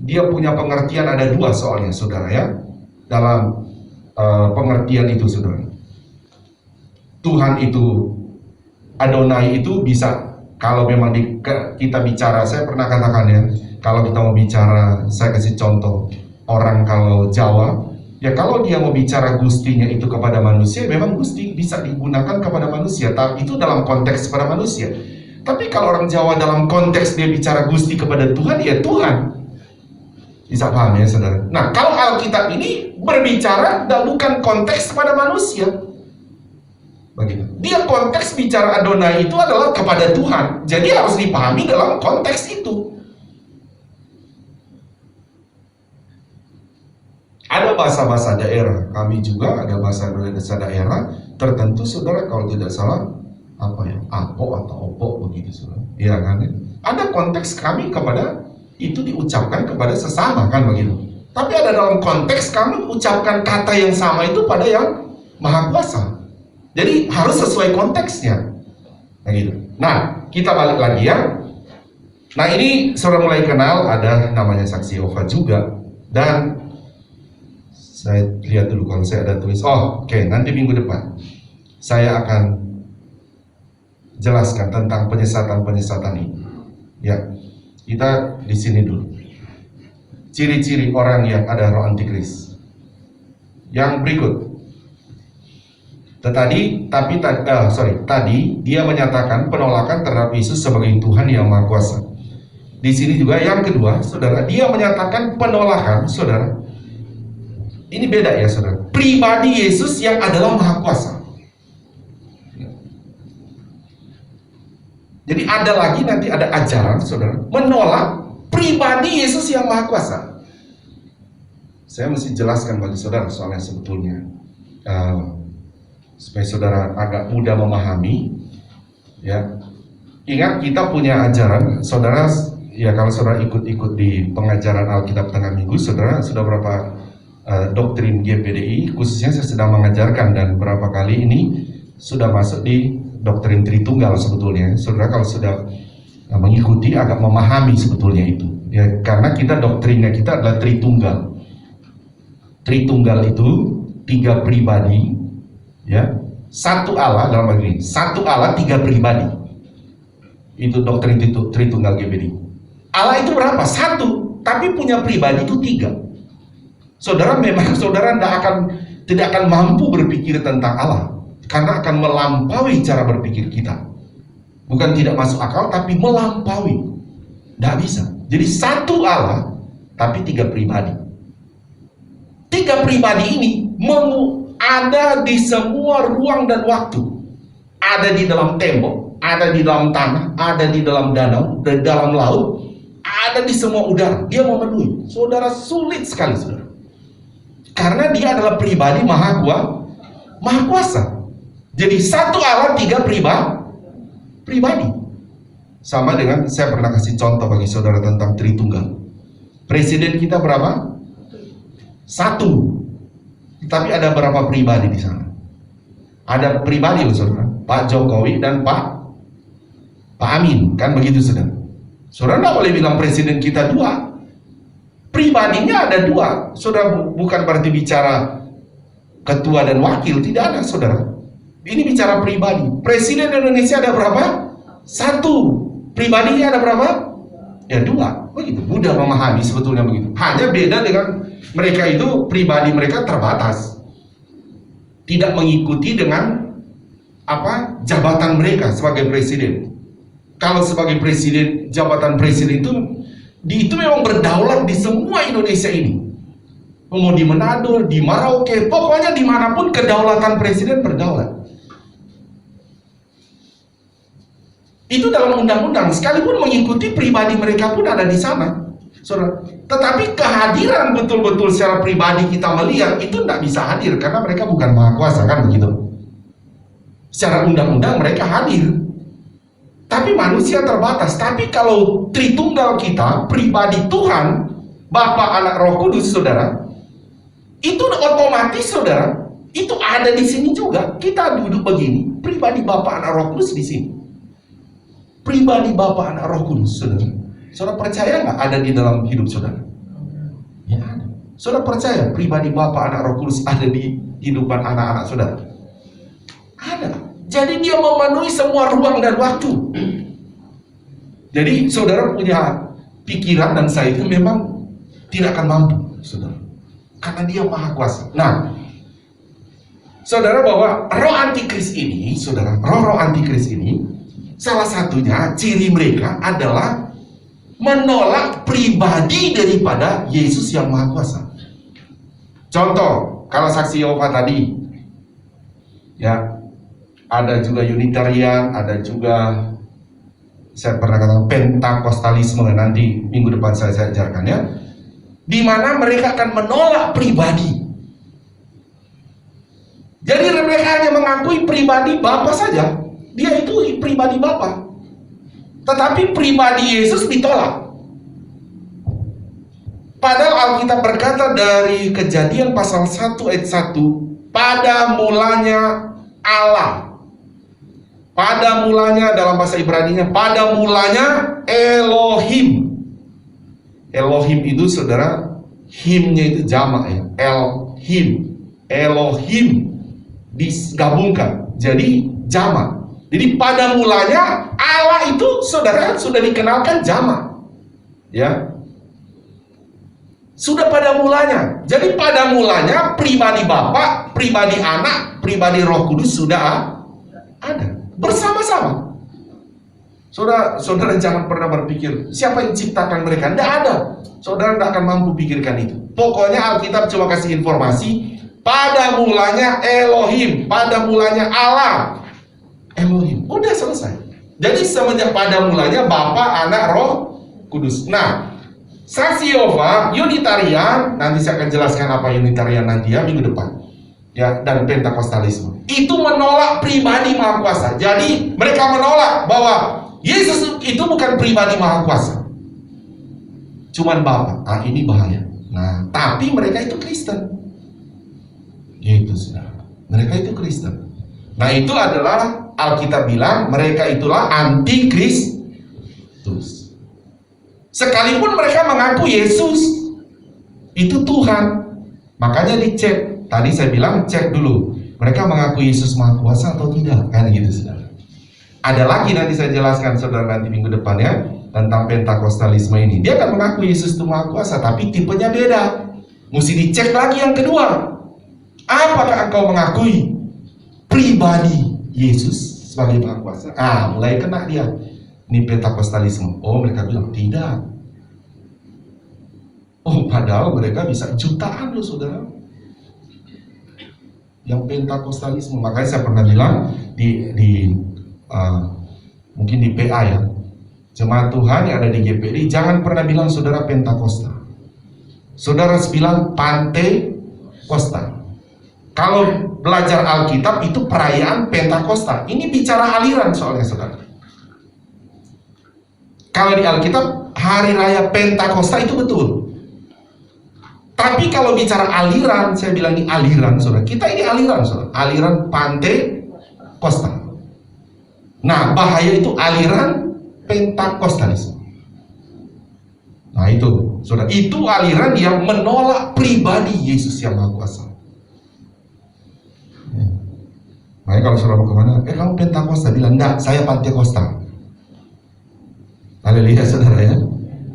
dia punya pengertian, ada dua soalnya, saudara ya, dalam pengertian itu, saudara. Tuhan itu, Adonai itu bisa, kalau memang kita bicara, saya pernah katakan ya, kalau kita mau bicara, saya kasih contoh, orang kalau Jawa, ya kalau dia mau bicara gustinya itu kepada manusia, memang gusti bisa digunakan kepada manusia, tapi itu dalam konteks kepada manusia. Tapi kalau orang Jawa dalam konteks dia bicara gusti kepada Tuhan, ya Tuhan. Bisa paham ya saudara? Nah, kalau Alkitab ini berbicara bukan konteks pada manusia. Begitu. Dia konteks bicara Adonai itu adalah kepada Tuhan. Jadi harus dipahami dalam konteks itu. Ada bahasa-bahasa daerah. Kami juga ada bahasa daerah tertentu, saudara, kalau tidak salah apa ya, apo atau opo begitu, saudara. Iya kan? Ada konteks kami kepada itu diucapkan kepada sesama, kan begitu. Tapi ada dalam konteks kami ucapkan kata yang sama itu pada yang Maha Kuasa. Jadi harus sesuai konteksnya. Nah, gitu. Nah, kita balik lagi ya. Nah, ini saudara mulai kenal ada namanya saksi Yehova juga. Dan saya lihat dulu kalau saya ada tulis. Oke, nanti minggu depan saya akan jelaskan tentang penyesatan ini. Ya, kita di sini dulu. Ciri-ciri orang yang ada roh antikris. Yang berikut. Tadi dia menyatakan penolakan terhadap Yesus sebagai Tuhan yang Maha Kuasa. Di sini juga yang kedua, saudara, dia menyatakan penolakan, saudara. Ini beda ya, saudara. Pribadi Yesus yang adalah Maha Kuasa. Jadi ada lagi nanti ada ajaran, saudara, menolak pribadi Yesus yang Maha Kuasa. Saya mesti jelaskan bagi saudara soalnya sebetulnya. Supaya saudara agak mudah memahami, ya. Ingat kita punya ajaran, saudara, ya kalau saudara ikut-ikut di pengajaran Alkitab Tengah Minggu, saudara sudah berapa doktrin GPDI, khususnya saya sedang mengajarkan dan berapa kali ini sudah masuk di doktrin Tritunggal sebetulnya. Saudara kalau sudah mengikuti agak memahami sebetulnya itu, ya karena kita doktrinnya kita adalah Tritunggal. Tritunggal itu 3 pribadi. Ya, satu Allah dalam hal ini, satu Allah 3 pribadi. Itu doktrin Tritunggal GBD. Allah itu berapa? 1, tapi punya pribadi itu 3. Saudara memang saudara tidak akan mampu berpikir tentang Allah karena akan melampaui cara berpikir kita. Bukan tidak masuk akal, tapi melampaui. Tidak bisa. Jadi satu Allah, tapi 3 pribadi. 3 pribadi ini ada di semua ruang dan waktu. Ada di dalam tembok, ada di dalam tanah, ada di dalam danau, di dalam laut, ada di semua udara. Dia memenuhi. Saudara, sulit sekali, saudara. Karena dia adalah pribadi Maha Kuasa. Jadi satu Allah 3 pribadi. Sama dengan saya pernah kasih contoh bagi saudara tentang Tritunggal. Presiden kita berapa? 1. Tapi ada berapa pribadi di sana? Ada pribadi loh saudara, Pak Jokowi dan Pak Amin, kan begitu saudara. Saudara tidak boleh bilang presiden kita 2. Pribadinya ada 2. Saudara bukan berarti bicara ketua dan wakil, tidak ada saudara. Ini bicara pribadi. Presiden Indonesia ada berapa? 1. Pribadinya ada berapa? Ya 2. Begitu, mudah memahami sebetulnya begitu. Hanya beda dengan mereka itu pribadi mereka terbatas, tidak mengikuti dengan jabatan mereka sebagai presiden. Kalau sebagai presiden, jabatan presiden itu memang berdaulat di semua Indonesia ini. Mau di Manado, di Merauke, pokoknya dimanapun kedaulatan presiden berdaulat. Itu dalam undang-undang, sekalipun mengikuti pribadi mereka pun ada di sana. Saudara, tetapi kehadiran betul-betul secara pribadi kita melihat itu tidak bisa hadir karena mereka bukan Maha Kuasa, kan begitu. Secara undang-undang mereka hadir, tapi manusia terbatas. Tapi kalau Tritunggal kita, pribadi Tuhan, Bapa, Anak, Roh Kudus, saudara, itu otomatis saudara, itu ada di sini juga. Kita duduk begini, pribadi Bapa, Anak, Roh Kudus di sini. Pribadi Bapa, Anak, Roh Kudus, saudara. Saudara percaya nggak ada di dalam hidup saudara? Ya ada. Saudara percaya pribadi Bapa, Anak, Roh Kudus ada di kehidupan anak-anak saudara? Ada. Jadi dia memenuhi semua ruang dan waktu. Jadi saudara punya pikiran dan saya itu memang tidak akan mampu, saudara. Karena dia Maha Kuasa. Nah, saudara, bahwa roh antikris ini, saudara, roh antikris ini, salah satunya ciri mereka adalah menolak pribadi daripada Yesus yang Maha Kuasa. Contoh, kalau saksi Yehova tadi, ya, ada juga Unitarian, ada juga saya pernah katakan Pentakostalisme, nanti minggu depan saya ajarkan ya, di mana mereka akan menolak pribadi. Jadi mereka hanya mengakui pribadi Bapa saja, dia itu pribadi Bapa, tetapi pribadi Yesus ditolak. Padahal Alkitab berkata dari Kejadian pasal 1 ayat 1, pada mulanya Allah. Pada mulanya dalam bahasa Ibrani-nya, pada mulanya Elohim. Elohim itu saudara, himnya itu jamak ya, Elhim. Elohim digabungkan jadi jamak. Jadi pada mulanya Allah itu saudara sudah dikenalkan jamak. Ya. Sudah pada mulanya. Jadi pada mulanya pribadi Bapa, pribadi Anak, pribadi Roh Kudus sudah ada bersama-sama. Saudara jangan pernah berpikir siapa yang ciptakan mereka. Tidak ada. Saudara tidak akan mampu pikirkan itu. Pokoknya Alkitab cuma kasih informasi, pada mulanya Elohim, pada mulanya Allah. Elohim. Udah selesai. Jadi semenjak pada mulanya Bapa, Anak, Roh Kudus. Nah, saksi Yehova, Unitarian, nanti saya akan jelaskan apa Unitarian nanti ya minggu depan. Ya, dan Pentakostalisme. Itu menolak pribadi Maha Kuasa. Jadi mereka menolak bahwa Yesus itu bukan pribadi Maha Kuasa. Cuman Bapa. Ah, ini bahaya. Nah, tapi mereka itu Kristen. Gitu saudara. Mereka itu Kristen. Nah, itu adalah Alkitab bilang mereka itulah antikristus. Sekalipun mereka mengaku Yesus itu Tuhan, makanya dicek. Tadi saya bilang cek dulu, mereka mengaku Yesus Maha Kuasa atau tidak, kan gitu saudara. Ada lagi nanti saya jelaskan saudara nanti minggu depan ya tentang Pentakostalisme ini. Dia akan mengaku Yesus itu Maha Kuasa, tapi tipenya beda. Mesti dicek lagi yang kedua. Apakah engkau mengakui pribadi Yesus sebagai Maha Kuasa? Ah, mulai kena dia. Ini Pentakostalisme. Oh, mereka bilang tidak. Oh, padahal mereka bisa jutaan loh saudara. Yang Pentakostalisme. Makanya saya pernah bilang mungkin di PA ya, jemaat Tuhan yang ada di GPD, jangan pernah bilang saudara Pentakosta. Saudara harus bilang Pantekosta. Kalau belajar Alkitab itu perayaan Pentakosta. Ini bicara aliran soalnya saudara. Kalau di Alkitab hari raya Pentakosta itu betul. Tapi kalau bicara aliran, saya bilang ini aliran saudara. Kita ini aliran saudara. Aliran Pantekosta. Nah, bahaya itu aliran Pentakostalisme. Nah itu saudara, itu aliran yang menolak pribadi Yesus yang Maha Kuasa. Makanya kalau saudara mau kemana, kamu Pentakosta, bilang enggak, saya Pantekosta. Haleluya saudara ya.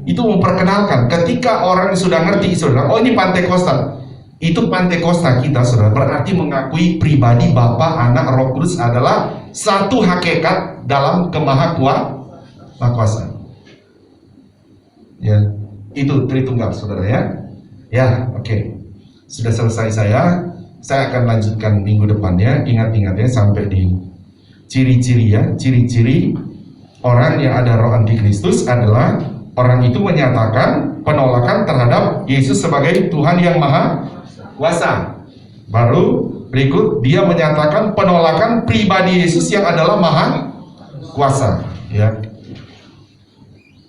Itu memperkenalkan ketika orang sudah ngerti saudara, oh ini Pantekosta. Itu Pantekosta kita saudara, berarti mengakui pribadi Bapa, Anak, Roh Kudus adalah satu hakikat dalam kemahakuasaan. Ya, itu Tritunggal saudara ya. Ya, oke. Sudah selesai saya akan lanjutkan minggu depannya. Ingat-ingat ya sampai di ciri-ciri ya, ciri-ciri orang yang ada roh antikristus adalah orang itu menyatakan penolakan terhadap Yesus sebagai Tuhan yang Maha Kuasa. Baru berikut dia menyatakan penolakan pribadi Yesus yang adalah Maha Kuasa. Ya,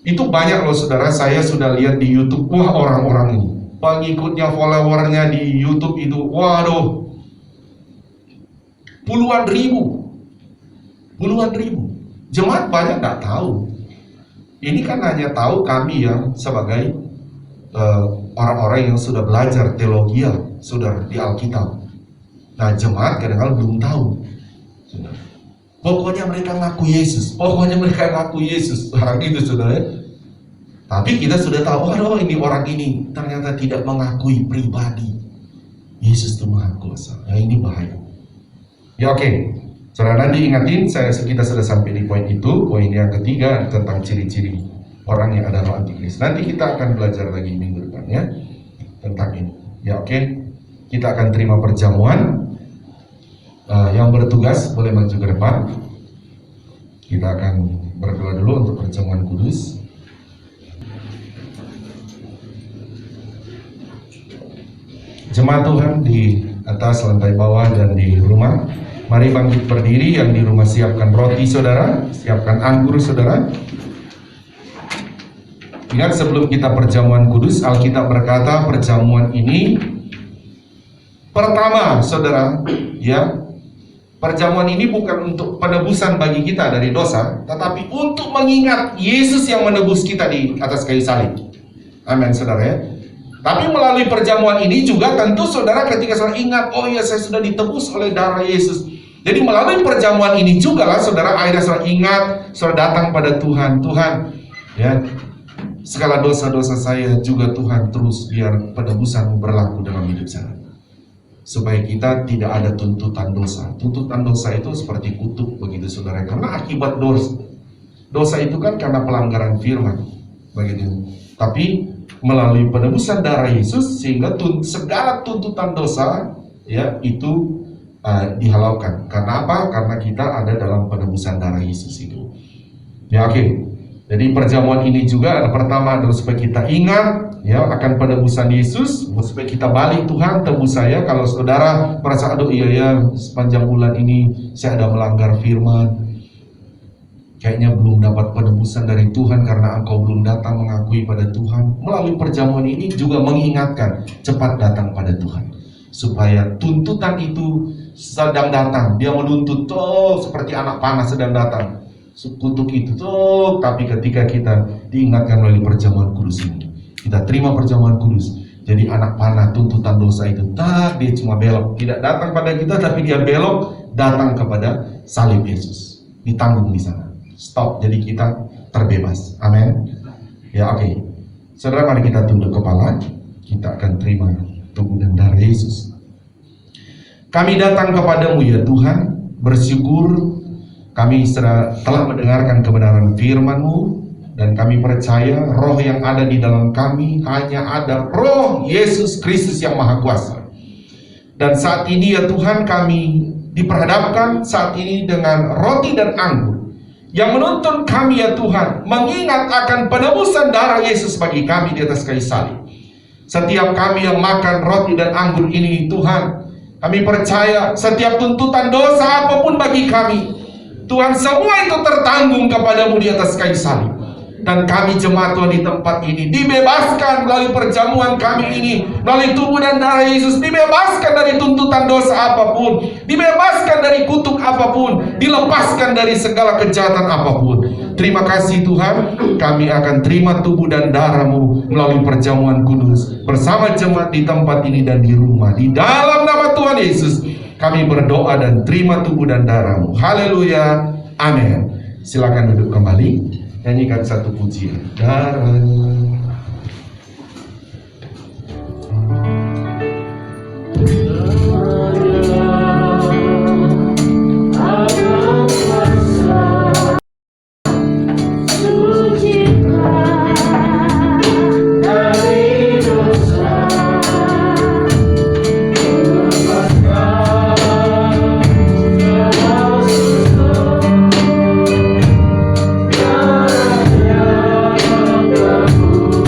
itu banyak loh saudara. Saya sudah lihat di YouTube, wah orang-orang ini pengikutnya, followernya di YouTube itu, waduh, puluhan ribu. Jemaat banyak nggak tahu. Ini kan hanya tahu kami yang sebagai orang-orang yang sudah belajar teologi, sudah di Alkitab. Nah, jemaat kadang-kadang belum tahu. Pokoknya mereka ngaku Yesus. Gitu saudara. Tapi kita sudah tahu, oh ini orang ini ternyata tidak mengakui pribadi Yesus itu Maha Kuasa. Ya ini bahaya. Ya oke. Saudara nanti ingatin, kita sudah sampai di poin itu. Poin yang ketiga tentang ciri-ciri orang yang ada roh antikris. Nanti kita akan belajar lagi minggu depan ya tentang ini. Ya oke. Kita akan terima perjamuan. Yang bertugas boleh maju ke depan. Kita akan berdoa dulu untuk perjamuan kudus. Jemaat Tuhan di atas, lantai bawah, dan di rumah, mari bangkit berdiri. Yang di rumah siapkan roti saudara, siapkan anggur saudara. Ingat sebelum kita perjamuan kudus, Alkitab berkata perjamuan ini pertama saudara, ya, perjamuan ini bukan untuk penebusan bagi kita dari dosa, tetapi untuk mengingat Yesus yang menebus kita di atas kayu salib. Amin saudara ya. Tapi melalui perjamuan ini juga tentu saudara ketika saudara ingat, oh iya saya sudah ditebus oleh darah Yesus. Jadi melalui perjamuan ini juga lah saudara akhirnya saudara ingat, saudara datang pada Tuhan. Tuhan ya, segala dosa-dosa saya juga Tuhan, terus biar penebusan berlaku dalam hidup saya, supaya kita tidak ada tuntutan dosa. Tuntutan dosa itu seperti kutuk begitu saudara, karena akibat dosa itu kan karena pelanggaran firman begitu. Tapi melalui penebusan darah Yesus sehingga segala tuntutan dosa ya itu dihalaukan. Karena apa? Karena kita ada dalam penebusan darah Yesus itu. Ya oke. Jadi perjamuan ini juga pertama adalah supaya kita ingat ya akan penebusan Yesus, supaya kita balik, Tuhan tebus saya. Kalau saudara merasa aduh iya ya sepanjang bulan ini saya ada melanggar firman, kayaknya belum dapat penebusan dari Tuhan karena engkau belum datang mengakui pada Tuhan. Melalui perjamuan ini juga mengingatkan, cepat datang pada Tuhan. Supaya tuntutan itu sedang datang. Dia menuntut seperti anak panah sedang datang. Kutuk itu tapi ketika kita diingatkan melalui perjamuan kudus ini, kita terima perjamuan kudus. Jadi anak panah tuntutan dosa itu, dia cuma belok. Tidak datang pada kita, tapi dia belok datang kepada salib Yesus. Ditanggung di sana. Stop, jadi kita terbebas. Amin. Ya oke. Saudara, mari kita tunduk kepala. Kita akan terima tubuh dan darah Yesus. Kami datang kepadamu ya Tuhan, bersyukur kami telah mendengarkan kebenaran firman-Mu, dan kami percaya roh yang ada di dalam kami hanya ada roh Yesus Kristus yang Maha Kuasa. Dan saat ini ya Tuhan, kami diperhadapkan saat ini dengan roti dan anggur yang menuntun kami ya Tuhan mengingat akan penebusan darah Yesus bagi kami di atas kayu salib. Setiap kami yang makan roti dan anggur ini Tuhan, kami percaya setiap tuntutan dosa apapun bagi kami Tuhan, semua itu tertanggung kepadamu di atas kayu salib. Dan kami jemaat Tuhan di tempat ini dibebaskan melalui perjamuan kami ini, melalui tubuh dan darah Yesus, dibebaskan dari tuntutan dosa apapun, dibebaskan dari kutuk apapun, dilepaskan dari segala kejahatan apapun. Terima kasih Tuhan, kami akan terima tubuh dan darah-Mu melalui perjamuan kudus bersama jemaat di tempat ini dan di rumah. Di dalam nama Tuhan Yesus kami berdoa dan terima tubuh dan darah-Mu. Haleluya, amin. Silakan duduk kembali. Nyanyikan satu pujian. Darah-Nya. Aku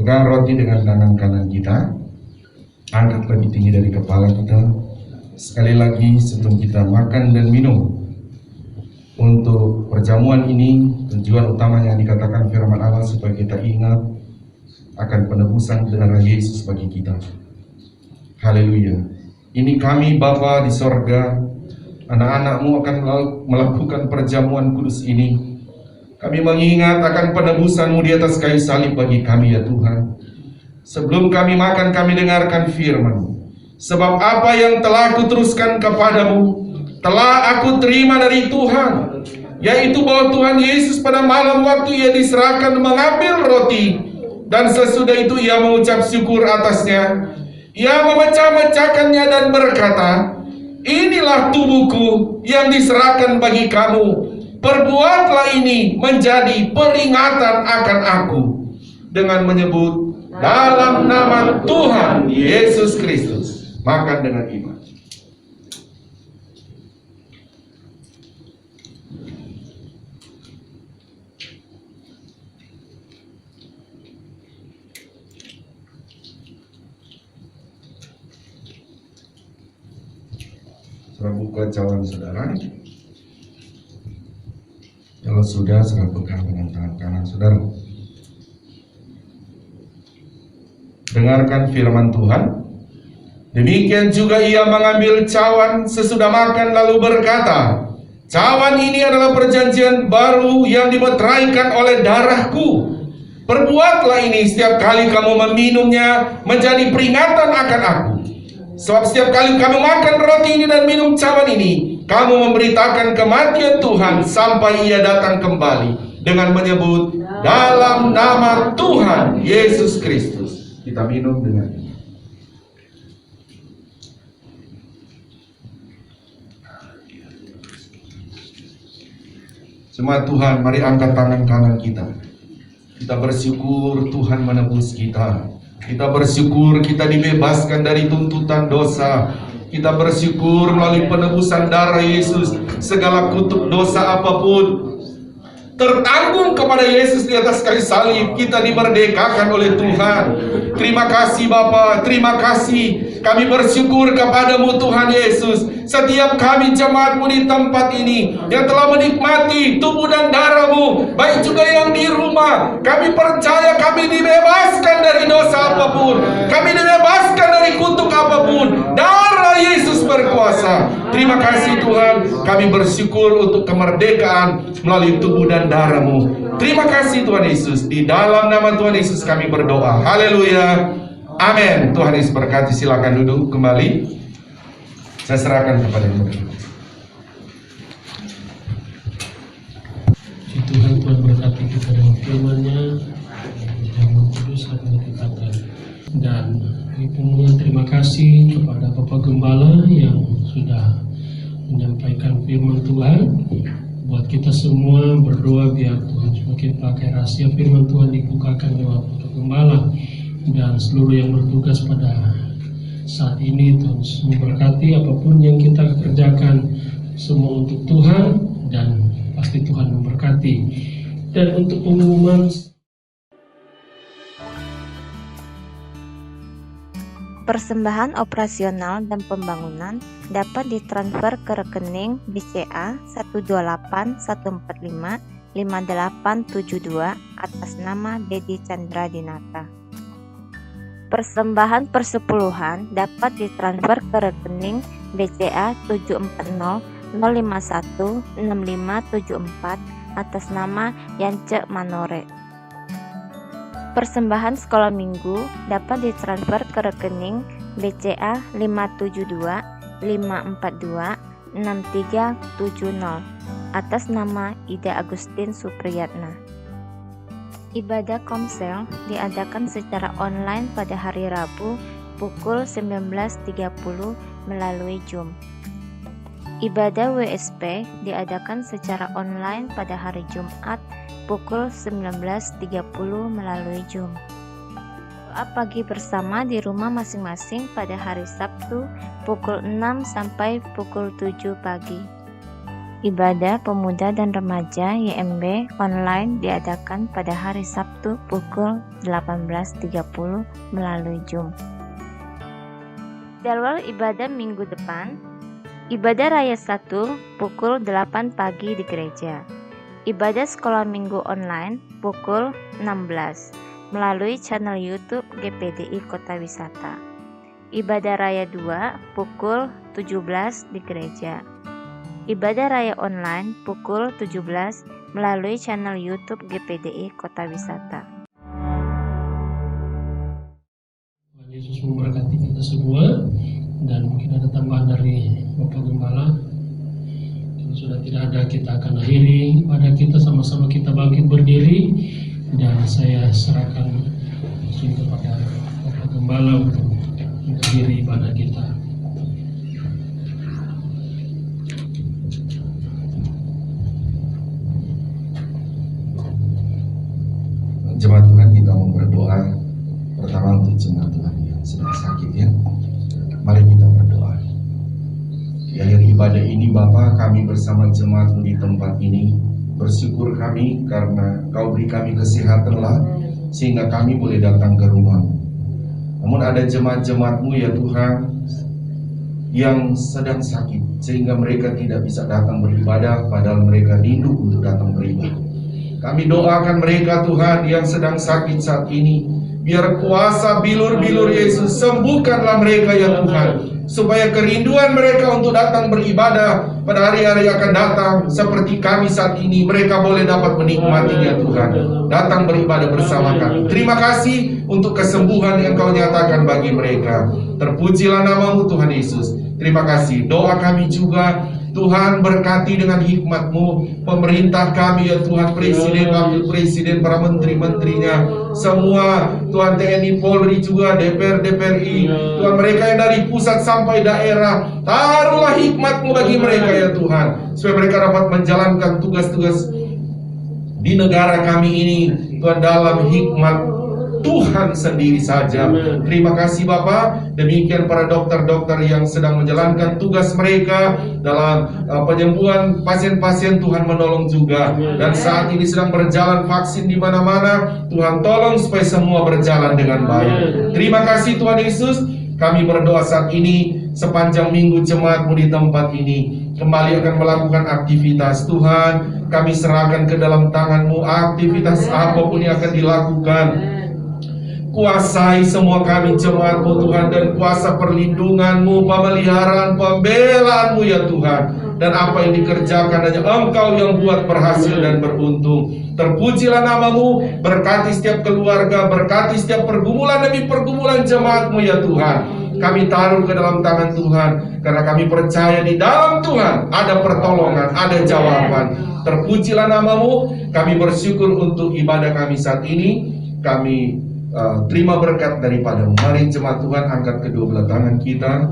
Pegang roti dengan tangan kanan kita, angkat lebih tinggi dari kepala kita. Sekali lagi sebelum kita makan dan minum. Untuk perjamuan ini, tujuan utamanya dikatakan firman Allah supaya kita ingat akan penebusan darah Yesus bagi kita. Haleluya. Ini kami Bapa di sorga, anak-anak-Mu akan melakukan perjamuan kudus ini. Kami mengingat akan penebusan-Mu di atas kayu salib bagi kami ya Tuhan. Sebelum kami makan, kami dengarkan firman-Mu. Sebab apa yang telah kuteruskan kepadamu, telah aku terima dari Tuhan, yaitu bahwa Tuhan Yesus pada malam waktu Ia diserahkan mengambil roti, dan sesudah itu Ia mengucap syukur atasnya. Ia memecah-mecahkannya dan berkata, inilah tubuhku yang diserahkan bagi kamu. Perbuatlah ini menjadi peringatan akan aku. Dengan menyebut dalam nama Tuhan Yesus Kristus. Makan dengan iman. Serah buka cawan saudara. Kalau sudah, serah pegang dengan tangan kanan saudara. Dengarkan firman Tuhan. Demikian juga Ia mengambil cawan sesudah makan lalu berkata, cawan ini adalah perjanjian baru yang dimeteraikan oleh darahku. Perbuatlah ini setiap kali kamu meminumnya menjadi peringatan akan aku. Sebab setiap kali kamu makan roti ini dan minum cawan ini, kamu memberitakan kematian Tuhan sampai Ia datang kembali. Dengan menyebut dalam nama Tuhan Yesus Kristus. Kita minum dengan ini. Jemaat Tuhan, mari angkat tangan kanan kita. Kita bersyukur Tuhan menebus kita. Kita bersyukur kita dibebaskan dari tuntutan dosa. Kita bersyukur melalui penebusan darah Yesus, segala kutuk dosa apapun tertanggung kepada Yesus di atas kayu salib. Kita dimerdekakan oleh Tuhan. Terima kasih Bapa, terima kasih. Kami bersyukur kepadamu Tuhan Yesus. Setiap kami jemaat-Mu di tempat ini yang telah menikmati tubuh dan darah-Mu, baik juga yang di rumah, kami percaya kami dibebaskan dari dosa apapun, kami dibebaskan dari kutuk apapun. Darah Yesus berkuasa. Terima kasih Tuhan. Kami bersyukur untuk kemerdekaan melalui tubuh dan darah-Mu. Terima kasih Tuhan Yesus. Di dalam nama Tuhan Yesus kami berdoa. Haleluya. Amin. Tuhan Yesus berkati. Silakan duduk kembali. Saya serahkan kepada Mu. Tuhan berkati kita dengan firman-Nya yang kudus akan dikatakan. Dan pemulihan terima kasih kepada Bapak Gembala yang sudah menyampaikan firman Tuhan. Buat kita semua berdoa biar Tuhan semakin pakai rahasia firman Tuhan dibukakan lewat Bapak Gembala dan seluruh yang bertugas pada saat ini. Tuhan memberkati apapun yang kita kerjakan, semua untuk Tuhan dan pasti Tuhan memberkati. Dan untuk pengumuman persembahan operasional dan pembangunan dapat ditransfer ke rekening BCA 12814555872 atas nama Dedi Chandra Dinata. Persembahan persepuluhan dapat ditransfer ke rekening BCA 7400516574 atas nama Yance Manore. Persembahan sekolah minggu dapat ditransfer ke rekening BCA 57254263370 atas nama Ida Agustin Supriyatna. Ibadah komsel diadakan secara online pada hari Rabu pukul 19.30 melalui Zoom. Ibadah WSP diadakan secara online pada hari Jumat pukul 19.30 melalui Zoom. Doa pagi bersama di rumah masing-masing pada hari Sabtu pukul 6 sampai pukul 7 pagi. Ibadah Pemuda dan Remaja YMB online diadakan pada hari Sabtu pukul 18.30 melalui Zoom. Jadwal ibadah minggu depan: Ibadah Raya 1 pukul 8 pagi di gereja. Ibadah Sekolah Minggu online pukul 16 melalui channel YouTube GPDI Kota Wisata. Ibadah Raya 2 pukul 17 di gereja. Ibadah Raya online pukul 17 melalui channel YouTube GPDI Kota Wisata. Tuhan Yesus memberkati kita semua, dan mungkin ada tambahan dari Bapak Gembala. Kalau sudah tidak ada, kita akan akhiri ibadah kita, sama-sama kita bangkit berdiri, dan saya serahkan langsung kepada Bapak Gembala untuk mengakhiri ibadah kita. Jemaat Tuhan, kita mau berdoa pertama untuk jemaat Tuhan yang sedang sakit ya. Mari kita berdoa. Di akhir ibadah ini Bapa, kami bersama jemaat di tempat ini bersyukur kami karena Kau beri kami kesehatanlah sehingga kami boleh datang ke rumah-Mu. Namun ada jemaat-jemaat-Mu ya Tuhan yang sedang sakit sehingga mereka tidak bisa datang beribadah, padahal mereka rindu untuk datang beribadah. Kami doakan mereka Tuhan yang sedang sakit saat ini, biar kuasa bilur-bilur Yesus sembuhkanlah mereka ya Tuhan, supaya kerinduan mereka untuk datang beribadah pada hari-hari akan datang seperti kami saat ini, mereka boleh dapat menikmatinya Tuhan, datang beribadah bersama kami. Terima kasih untuk kesembuhan yang Kau nyatakan bagi mereka. Terpujilah nama-Mu Tuhan Yesus. Terima kasih. Doa kami juga Tuhan, berkati dengan hikmat-Mu pemerintah kami ya Tuhan, Presiden, Wakil Presiden, para menteri-menterinya, semua Tuhan, TNI, Polri juga, DPR, DPRI, Tuhan, mereka yang dari pusat sampai daerah, taruhlah hikmat-Mu bagi mereka ya Tuhan, supaya mereka dapat menjalankan tugas-tugas di negara kami ini Tuhan, dalam hikmat Tuhan sendiri saja. Terima kasih Bapak. Demikian para dokter-dokter yang sedang menjalankan tugas mereka dalam penyembuhan pasien-pasien, Tuhan menolong juga. Dan saat ini sedang berjalan vaksin di mana-mana, Tuhan tolong supaya semua berjalan dengan baik. Terima kasih Tuhan Yesus. Kami berdoa saat ini sepanjang minggu jemaat-Mu di tempat ini kembali akan melakukan aktivitas. Tuhan, kami serahkan ke dalam tangan-Mu aktivitas apapun yang akan dilakukan. Kuasai semua kami jemaat-Mu Tuhan, dan kuasa perlindungan-Mu, pemeliharaan, pembelaan-Mu ya Tuhan. Dan apa yang dikerjakan hanya Engkau yang buat berhasil dan beruntung. Terpujilah nama-Mu, berkati setiap keluarga, berkati setiap pergumulan demi pergumulan jemaat-Mu ya Tuhan. Kami taruh ke dalam tangan Tuhan, karena kami percaya di dalam Tuhan ada pertolongan, ada jawaban. Terpujilah nama-Mu. Kami bersyukur untuk ibadah kami saat ini. Kami terima berkat daripada-Mu. Mari jemaat Tuhan angkat kedua belah tangan kita.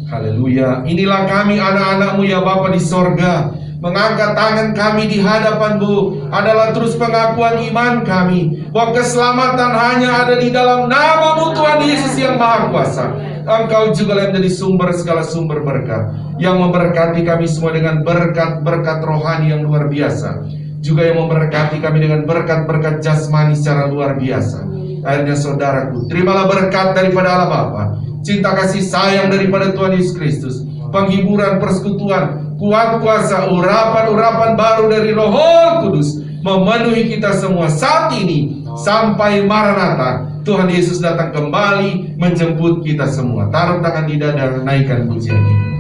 Haleluya. Inilah kami anak-anak-Mu ya Bapa di sorga. Mengangkat tangan kami di hadapan-Mu adalah terus pengakuan iman kami bahwa keselamatan hanya ada di dalam nama-Mu Tuhan Yesus yang Maha Kuasa. Engkau juga yang menjadi sumber segala sumber berkat, yang memberkati kami semua dengan berkat-berkat rohani yang luar biasa, juga yang memberkati kami dengan berkat-berkat jasmani secara luar biasa. Akhirnya saudaraku, terimalah berkat daripada Allah Bapa, cinta kasih sayang daripada Tuhan Yesus Kristus, penghiburan, persekutuan, kuat kuasa, urapan-urapan baru dari Roh Kudus memenuhi kita semua saat ini sampai Maranatha. Tuhan Yesus datang kembali menjemput kita semua. Taruh tangan di dada, naikkan pujian ini.